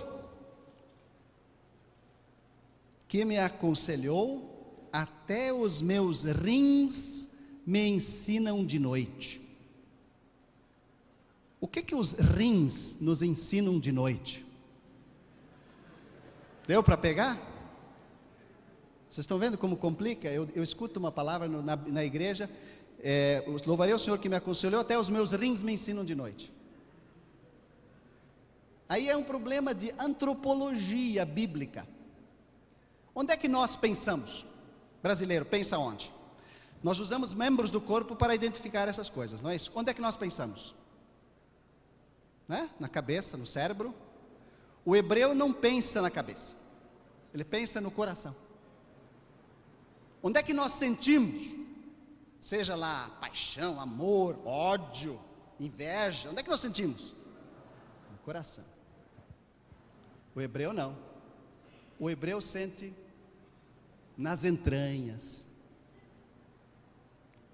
que me aconselhou, até os meus rins me ensinam de noite. O que os rins nos ensinam de noite? Deu para pegar? Vocês estão vendo como complica? Eu escuto uma palavra na igreja, louvarei ao Senhor que me aconselhou, até os meus rins me ensinam de noite. Aí é um problema de antropologia bíblica. Onde é que nós pensamos? Brasileiro, pensa onde? Nós usamos membros do corpo para identificar essas coisas, não é isso? Onde é que nós pensamos? Né? Na cabeça, no cérebro. O hebreu não pensa na cabeça, ele pensa no coração. Onde é que nós sentimos? Seja lá paixão, amor, ódio, inveja, onde é que nós sentimos? No coração. O hebreu não. O hebreu sente nas entranhas.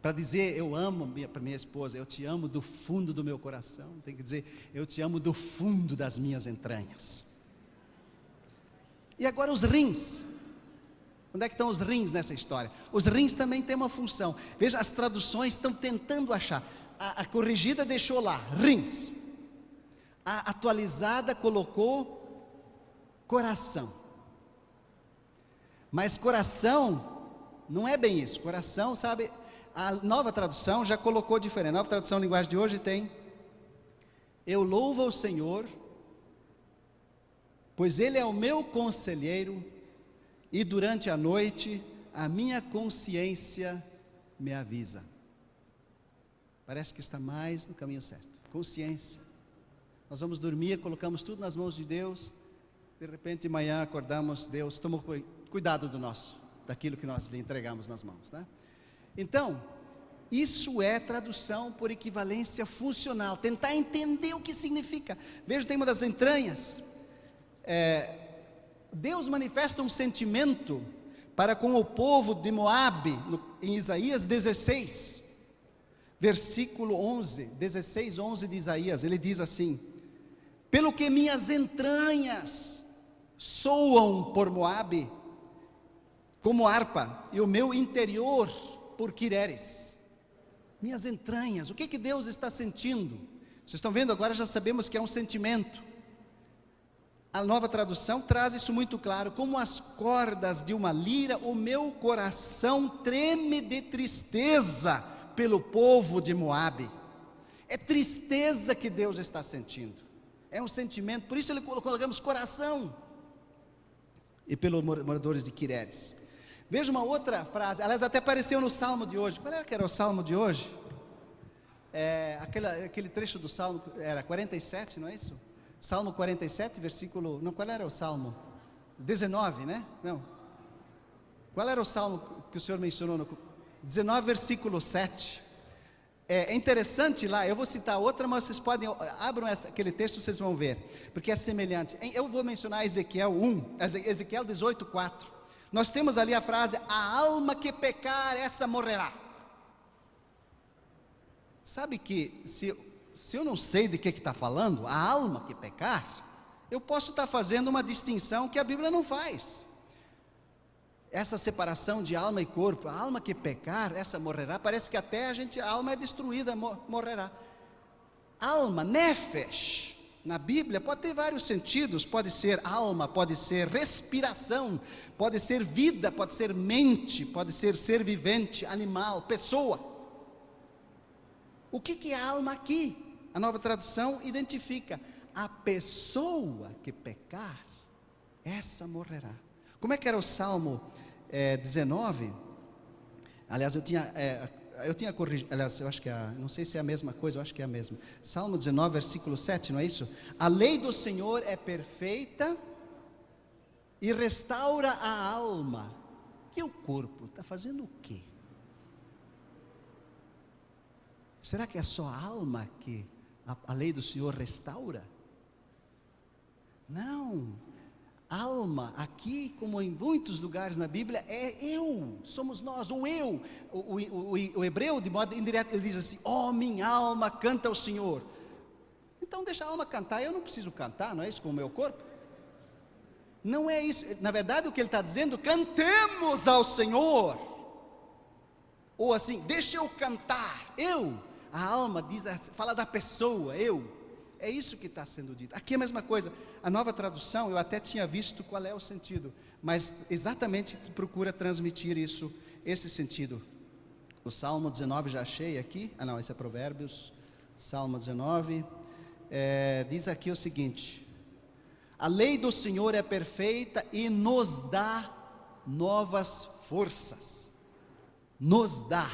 Para dizer eu amo para minha esposa, eu te amo do fundo do meu coração, tem que dizer eu te amo do fundo das minhas entranhas. E agora os rins. Onde é que estão os rins nessa história? Os rins também têm uma função. Veja, as traduções estão tentando achar. A corrigida deixou lá, rins. A atualizada colocou coração. Mas coração não é bem isso. Coração, sabe, a nova tradução já colocou diferente. A nova tradução linguagem de hoje tem: eu louvo ao Senhor, pois Ele é o meu conselheiro, e durante a noite a minha consciência me avisa. Parece que está mais no caminho certo. Consciência. Nós vamos dormir, colocamos tudo nas mãos de Deus, de repente de manhã acordamos, Deus tomou cuidado daquilo que nós lhe entregamos nas mãos, né? Então, isso é tradução por equivalência funcional, tentar entender o que significa. Veja, tem uma das entranhas, Deus manifesta um sentimento para com o povo de Moabe, em Isaías 16, versículo 11, 16, 11 de Isaías, ele diz assim: pelo que minhas entranhas soam por Moabe, como harpa, e o meu interior por Quireres. Minhas entranhas, o que Deus está sentindo? Vocês estão vendo agora, já sabemos que é um sentimento. A nova tradução traz isso muito claro: como as cordas de uma lira, o meu coração treme de tristeza pelo povo de Moabe. É tristeza que Deus está sentindo, é um sentimento, por isso colocamos coração. e pelos moradores de Quireres. Veja uma outra frase, aliás, até apareceu no Salmo de hoje. Qual era que era o Salmo de hoje? Aquele trecho do Salmo, era 47, não é isso? Salmo 47, versículo, não, qual era o Salmo? 19, né? Não. Qual era o Salmo que o senhor mencionou? 19, versículo 7. É interessante lá, eu vou citar outra, mas vocês podem, abram aquele texto, vocês vão ver, porque é semelhante. Eu vou mencionar Ezequiel 18, 4. Nós temos ali a frase, a alma que pecar, essa morrerá. Sabe que, se eu não sei de que está falando, a alma que pecar, eu posso estar fazendo uma distinção que a Bíblia não faz. Essa separação de alma e corpo, a alma que pecar, essa morrerá, parece que até a alma é destruída, morrerá. Alma, nefesh, na Bíblia pode ter vários sentidos, pode ser alma, pode ser respiração, pode ser vida, pode ser mente, pode ser vivente, animal, pessoa. O que é alma aqui? A Nova Tradução identifica, a pessoa que pecar, essa morrerá. Como é que era o Salmo 19? Aliás, eu tinha corrigido, aliás, eu acho que não sei se é a mesma coisa, eu acho que é a mesma. Salmo 19, versículo 7, não é isso? A lei do Senhor é perfeita e restaura a alma. E o corpo está fazendo o quê? Será que é só a alma que a lei do Senhor restaura? Não. Alma, aqui como em muitos lugares na Bíblia, é eu, somos nós, o eu. O hebreu, de modo indireto, ele diz assim, minha alma canta ao Senhor. Então deixa a alma cantar, eu não preciso cantar, não é isso com o meu corpo? Não é isso, na verdade o que ele está dizendo, cantemos ao Senhor. Ou assim, deixa eu cantar, eu. A alma fala da pessoa, eu. É isso que está sendo dito. Aqui é a mesma coisa. A Nova Tradução, eu até tinha visto qual é o sentido, mas exatamente procura transmitir esse sentido. O Salmo 19 já achei aqui. Não, esse é Provérbios. Salmo 19. Diz aqui o seguinte: a lei do Senhor é perfeita e nos dá novas forças. Nos dá.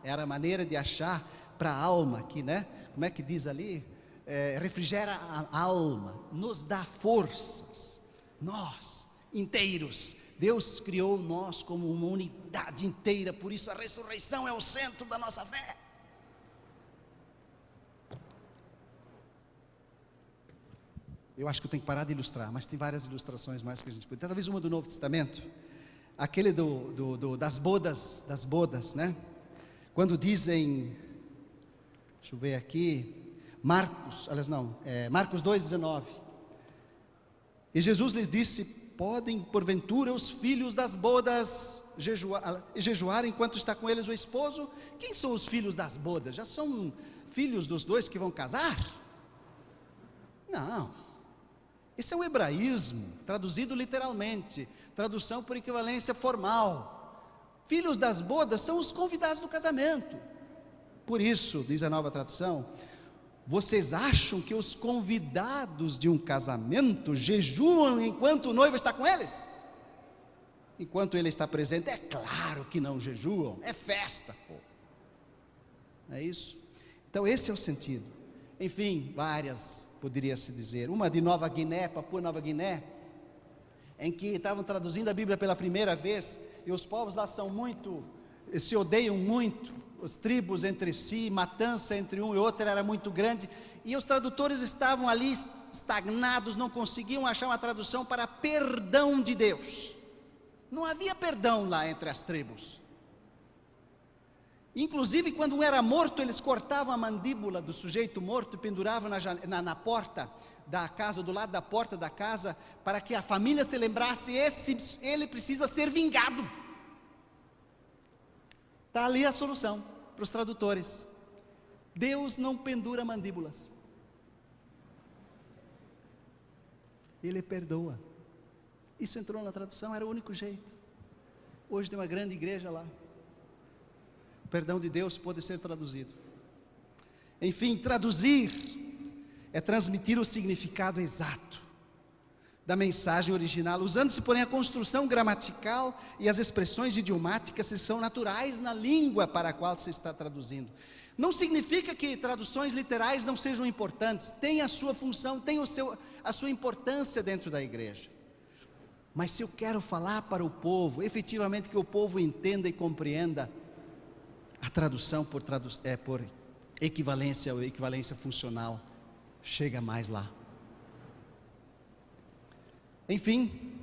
Era a maneira de achar para a alma aqui, né? Como é que diz ali? Refrigera a alma, nos dá forças, nós, inteiros, Deus criou nós como uma unidade inteira, por isso a ressurreição é o centro da nossa fé. Eu acho que eu tenho que parar de ilustrar, mas tem várias ilustrações mais que a gente pode, talvez uma do Novo Testamento, aquele das bodas, né? Quando dizem, deixa eu ver aqui, Marcos 2,19, e Jesus lhes disse, podem porventura os filhos das bodas jejuar enquanto está com eles o esposo? Quem são os filhos das bodas? Já são filhos dos dois que vão casar? Não, esse é o hebraísmo, traduzido literalmente, tradução por equivalência formal. Filhos das bodas são os convidados do casamento. Por isso, diz a Nova Tradução, vocês acham que os convidados de um casamento jejuam enquanto o noivo está com eles? Enquanto ele está presente? É claro que não jejuam, é festa, pô. É isso? Então esse é o sentido. Enfim, várias, poderia-se dizer. Uma de Nova Guiné, Papua Nova Guiné, em que estavam traduzindo a Bíblia pela primeira vez, e os povos lá se odeiam muito, as tribos entre si, matança entre um e outro era muito grande, e os tradutores estavam ali estagnados, não conseguiam achar uma tradução para perdão de Deus. Não havia perdão lá entre as tribos. Inclusive, quando um era morto, eles cortavam a mandíbula do sujeito morto e penduravam na porta da casa, do lado da porta da casa, para que a família se lembrasse, ele precisa ser vingado. Está ali a solução para os tradutores. Deus não pendura mandíbulas. Ele perdoa. Isso entrou na tradução, era o único jeito. Hoje tem uma grande igreja lá. O perdão de Deus pode ser traduzido. Enfim, traduzir é transmitir o significado exato. da mensagem original, usando-se, porém, a construção gramatical e as expressões idiomáticas que são naturais na língua para a qual se está traduzindo. Não significa que traduções literais não sejam importantes, tem a sua função, tem a sua importância dentro da igreja. Mas se eu quero falar para o povo, efetivamente que o povo entenda e compreenda, a tradução por equivalência ou equivalência funcional chega mais lá. Enfim,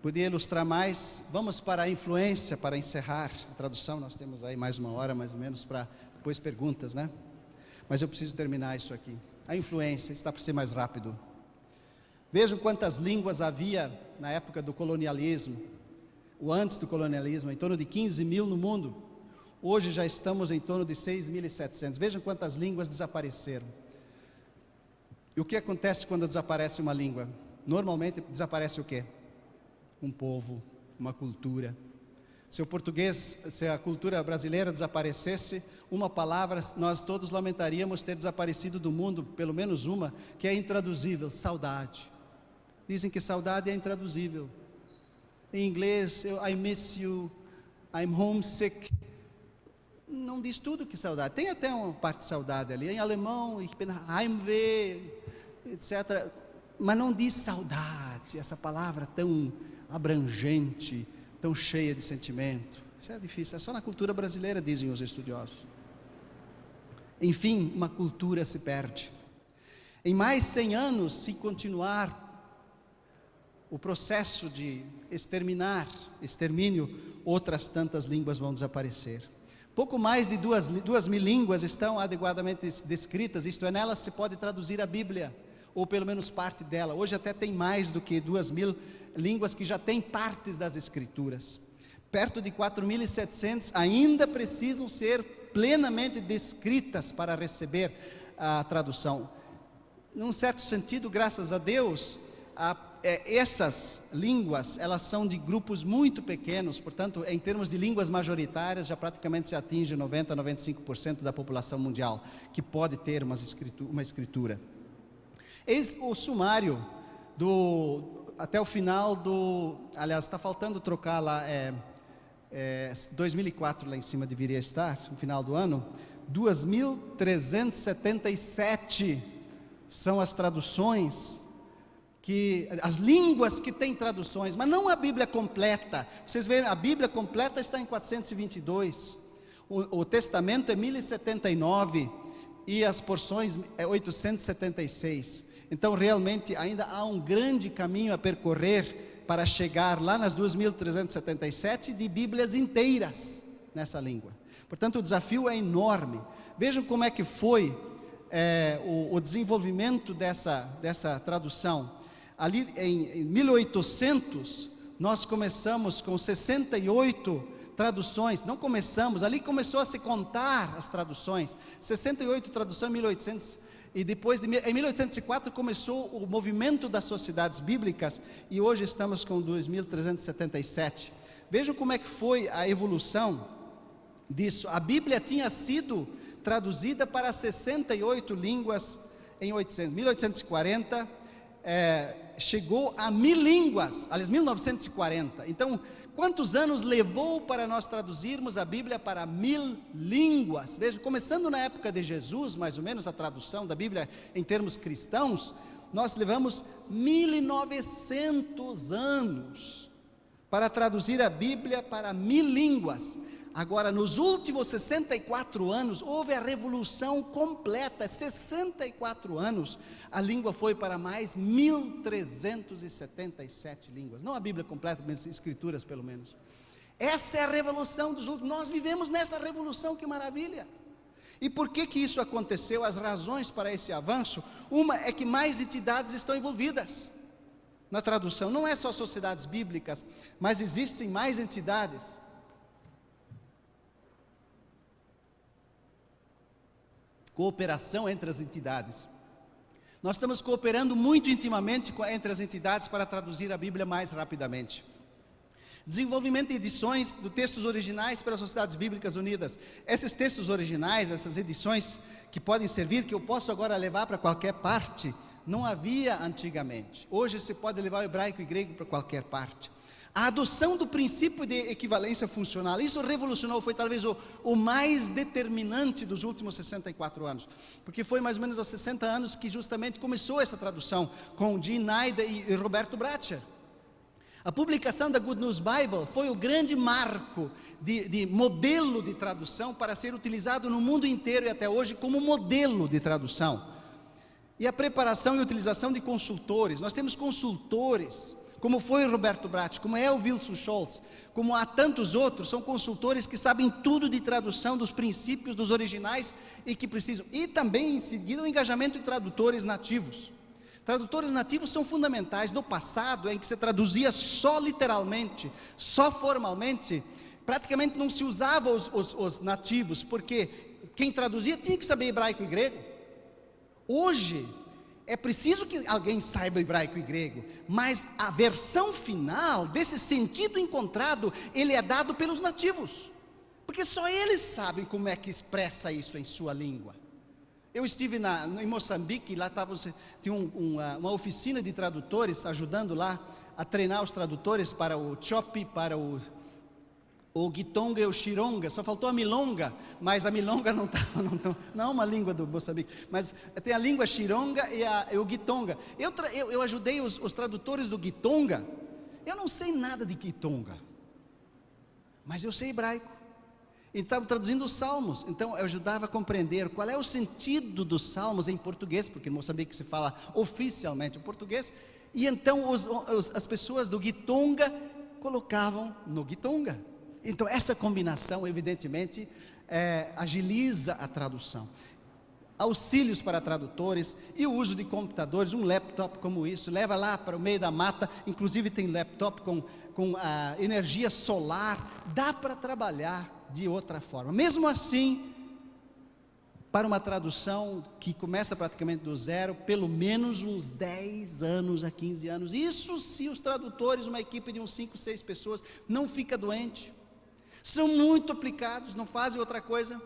podia ilustrar mais. Vamos para a influência, para encerrar a tradução. Nós temos aí mais uma hora, mais ou menos, para depois perguntas, né? Mas eu preciso terminar isso aqui. A influência, está para ser mais rápido. Vejam quantas línguas havia na época do colonialismo, ou antes do colonialismo, em torno de 15 mil no mundo. Hoje já estamos em torno de 6.700. Vejam quantas línguas desapareceram. E o que acontece quando desaparece uma língua? Normalmente desaparece o quê? Um povo, uma cultura. Se a cultura brasileira desaparecesse, uma palavra, nós todos lamentaríamos ter desaparecido do mundo, pelo menos uma, que é intraduzível: saudade. Dizem que saudade é intraduzível. Em inglês, I miss you, I'm homesick. Não diz tudo que saudade. Tem até uma parte de saudade ali. Em alemão, ich bin Heimweh, etc. Mas não diz saudade, essa palavra tão abrangente, tão cheia de sentimento. Isso é difícil, é só na cultura brasileira, dizem os estudiosos. Enfim, uma cultura se perde. Em mais 100 anos, se continuar o processo de extermínio, outras tantas línguas vão desaparecer. Pouco mais de 2.000 línguas estão adequadamente descritas, isto é, nelas se pode traduzir a Bíblia, ou pelo menos parte dela. Hoje até tem mais do que 2.000 línguas que já têm partes das Escrituras. Perto de 4.700 ainda precisam ser plenamente descritas para receber a tradução. Num certo sentido, graças a Deus, essas línguas, elas são de grupos muito pequenos, portanto, em termos de línguas majoritárias, já praticamente se atinge 90% a 95% da população mundial, que pode ter uma escritura. Eis o sumário até o final aliás, está faltando trocar lá, 2004 lá em cima deveria estar, no final do ano, 2.377 são as traduções, as línguas que têm traduções, mas não a Bíblia completa. Vocês veem, a Bíblia completa está em 422, o Testamento é 1079 e as porções é 876. Então realmente ainda há um grande caminho a percorrer para chegar lá nas 2.377 de Bíblias inteiras nessa língua. Portanto, o desafio é enorme. Vejam como é que foi o desenvolvimento dessa tradução. Ali em 1800, nós começamos com 68 traduções, não começamos, ali começou a se contar as traduções, 68 traduções em 1800, e depois, em 1804, começou o movimento das sociedades bíblicas, e hoje estamos com 2.377. Vejam como é que foi a evolução disso. A Bíblia tinha sido traduzida para 68 línguas em 1840, chegou a 1.000 línguas, aliás, 1940. Então, quantos anos levou para nós traduzirmos a Bíblia para 1.000 línguas? Veja, começando na época de Jesus, mais ou menos, a tradução da Bíblia em termos cristãos, nós levamos 1.900 anos para traduzir a Bíblia para 1.000 línguas. Agora, nos últimos 64 anos, houve a revolução completa. 64 anos, a língua foi para mais 1.377 línguas. Não a Bíblia completa, mas escrituras pelo menos. Essa é a revolução dos últimos. Nós vivemos nessa revolução, que maravilha. E por que isso aconteceu? As razões para esse avanço, uma é que mais entidades estão envolvidas na tradução. Não é só sociedades bíblicas, mas existem mais entidades. Cooperação entre as entidades. Nós estamos cooperando muito intimamente entre as entidades para traduzir a Bíblia mais rapidamente. Desenvolvimento de edições de textos originais pelas Sociedades Bíblicas Unidas. Esses textos originais, essas edições que podem servir, que eu posso agora levar para qualquer parte, não havia antigamente. Hoje se pode levar o hebraico e grego para qualquer parte. A adoção do princípio de equivalência funcional, isso revolucionou, foi talvez o mais determinante dos últimos 64 anos, porque foi mais ou menos há 60 anos que justamente começou essa tradução, com Jean Naida e Roberto Bratcher. A publicação da Good News Bible foi o grande marco de modelo de tradução para ser utilizado no mundo inteiro e até hoje como modelo de tradução. E a preparação e utilização de consultores, nós temos consultores, como foi o Roberto Bratcher, como é o Wilson Scholz, como há tantos outros, são consultores que sabem tudo de tradução, dos princípios, dos originais e que precisam. E também em seguida o engajamento de tradutores nativos. Tradutores nativos são fundamentais. No passado, em que se traduzia só literalmente, só formalmente, praticamente não se usava os nativos, porque quem traduzia tinha que saber hebraico e grego. Hoje, é preciso que alguém saiba hebraico e grego, mas a versão final desse sentido encontrado, ele é dado pelos nativos, porque só eles sabem como é que expressa isso em sua língua. Eu estive em Moçambique, lá tinha uma oficina de tradutores, ajudando lá a treinar os tradutores para o Chopi, para o Guitonga e o Xironga. Só faltou a Milonga, mas a Milonga não é uma língua do Moçambique, mas tem a língua Xironga e o Guitonga. Eu ajudei os tradutores do Guitonga. Eu não sei nada de Guitonga, mas eu sei hebraico. Estava traduzindo os salmos, então eu ajudava a compreender qual é o sentido dos salmos em português, porque em Moçambique se fala oficialmente o português, e então as pessoas do Guitonga colocavam no Guitonga. Então essa combinação evidentemente agiliza a tradução. Auxílios para tradutores e o uso de computadores, um laptop como isso, leva lá para o meio da mata, inclusive tem laptop com a energia solar, dá para trabalhar de outra forma. Mesmo assim, para uma tradução que começa praticamente do zero, pelo menos uns 10 anos a 15 anos, isso se os tradutores, uma equipe de uns 5, 6 pessoas, não fica doente, são muito aplicados, não fazem outra coisa.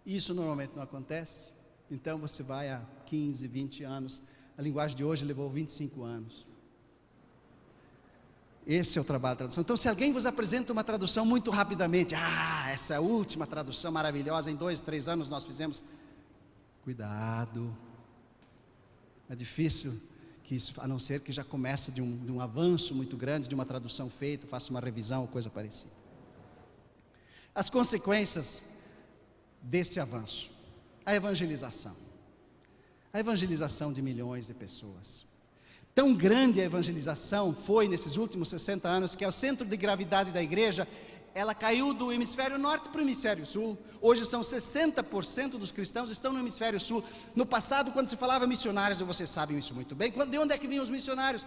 Isso normalmente não acontece. Então você vai a 15, 20 anos, a linguagem de hoje levou 25 anos. Esse é o trabalho da tradução. Então se alguém vos apresenta uma tradução muito rapidamente, essa é a última tradução maravilhosa, em 2, 3 anos nós fizemos, cuidado, é difícil que isso, a não ser que já comece de um avanço muito grande, de uma tradução feita, faça uma revisão ou coisa parecida. As consequências desse avanço, a evangelização de milhões de pessoas. Tão grande a evangelização foi nesses últimos 60 anos, que é o centro de gravidade da igreja, ela caiu do hemisfério norte para o hemisfério sul. Hoje são 60% dos cristãos estão no hemisfério sul. No passado, quando se falava missionários, e vocês sabem isso muito bem, de onde é que vinham os missionários?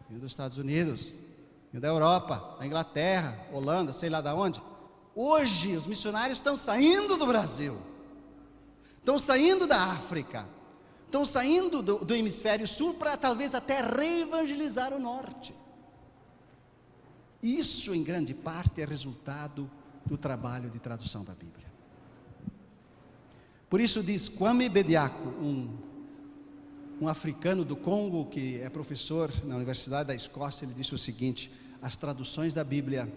Vinham dos Estados Unidos, vinham da Europa, da Inglaterra, Holanda, sei lá de onde. Hoje os missionários estão saindo do Brasil, estão saindo da África, estão saindo do hemisfério sul para talvez até reevangelizar o norte. Isso em grande parte é resultado do trabalho de tradução da Bíblia. Por isso diz Kwame Bediako, um africano do Congo, que é professor na Universidade da Escócia, ele disse o seguinte: as traduções da Bíblia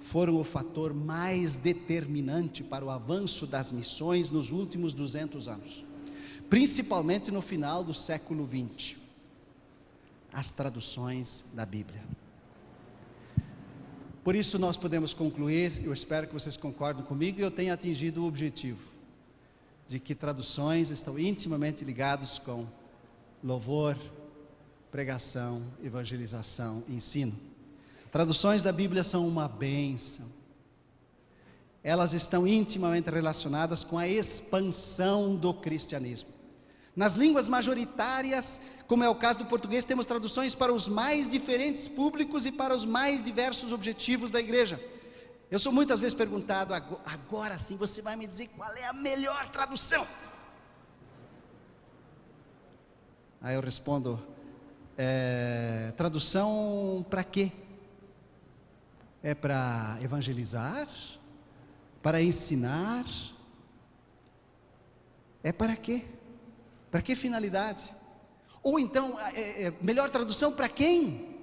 foram o fator mais determinante para o avanço das missões nos últimos 200 anos, principalmente no final do século XX, as traduções da Bíblia. Por isso nós podemos concluir, eu espero que vocês concordem comigo, e eu tenho atingido o objetivo, de que traduções estão intimamente ligadas com louvor, pregação, evangelização e ensino. Traduções da Bíblia são uma bênção. Elas estão intimamente relacionadas com a expansão do cristianismo. Nas línguas majoritárias, como é o caso do português, temos traduções para os mais diferentes públicos e para os mais diversos objetivos da igreja. Eu sou muitas vezes perguntado, agora sim você vai me dizer qual é a melhor tradução? Aí eu respondo, tradução para quê? É para evangelizar? Para ensinar? É para quê? Para que finalidade? Ou então, melhor tradução, para quem?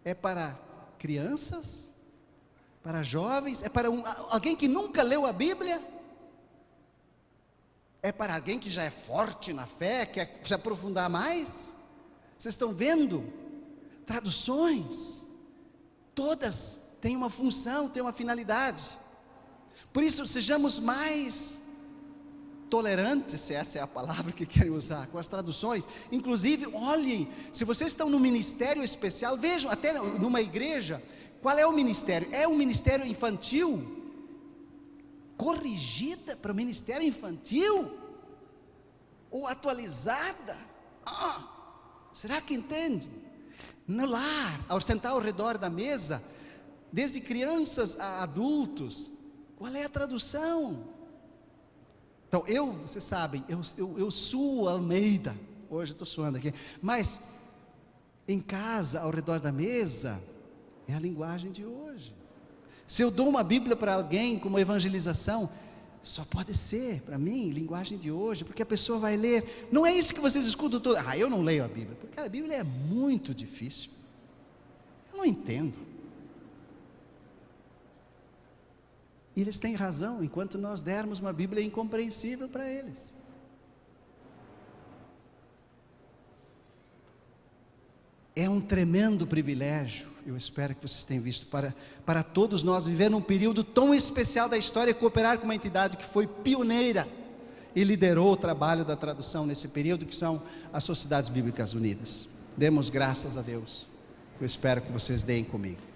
É para crianças? Para jovens? É para alguém que nunca leu a Bíblia? É para alguém que já é forte na fé, quer se aprofundar mais? Vocês estão vendo? Traduções, todas têm uma função, têm uma finalidade. Por isso, sejamos mais tolerantes, se essa é a palavra que querem usar, com as traduções. Inclusive, olhem, se vocês estão no ministério especial, vejam, até numa igreja, qual é o ministério? É um ministério infantil? Corrigida para o ministério infantil? Ou atualizada? Será que entende? No lar, ao sentar ao redor da mesa, desde crianças a adultos, qual é a tradução? Então, vocês sabem, eu suo Almeida, hoje estou suando aqui, mas em casa, ao redor da mesa, é a linguagem de hoje. Se eu dou uma Bíblia para alguém como evangelização, só pode ser, para mim, linguagem de hoje, porque a pessoa vai ler. Não é isso que vocês escutam todo. Eu não leio a Bíblia, porque a Bíblia é muito difícil. Eu não entendo. E eles têm razão, enquanto nós dermos uma Bíblia incompreensível para eles. É um tremendo privilégio, eu espero que vocês tenham visto, para todos nós viver num período tão especial da história e cooperar com uma entidade que foi pioneira e liderou o trabalho da tradução nesse período, que são as Sociedades Bíblicas Unidas. Demos graças a Deus, eu espero que vocês deem comigo.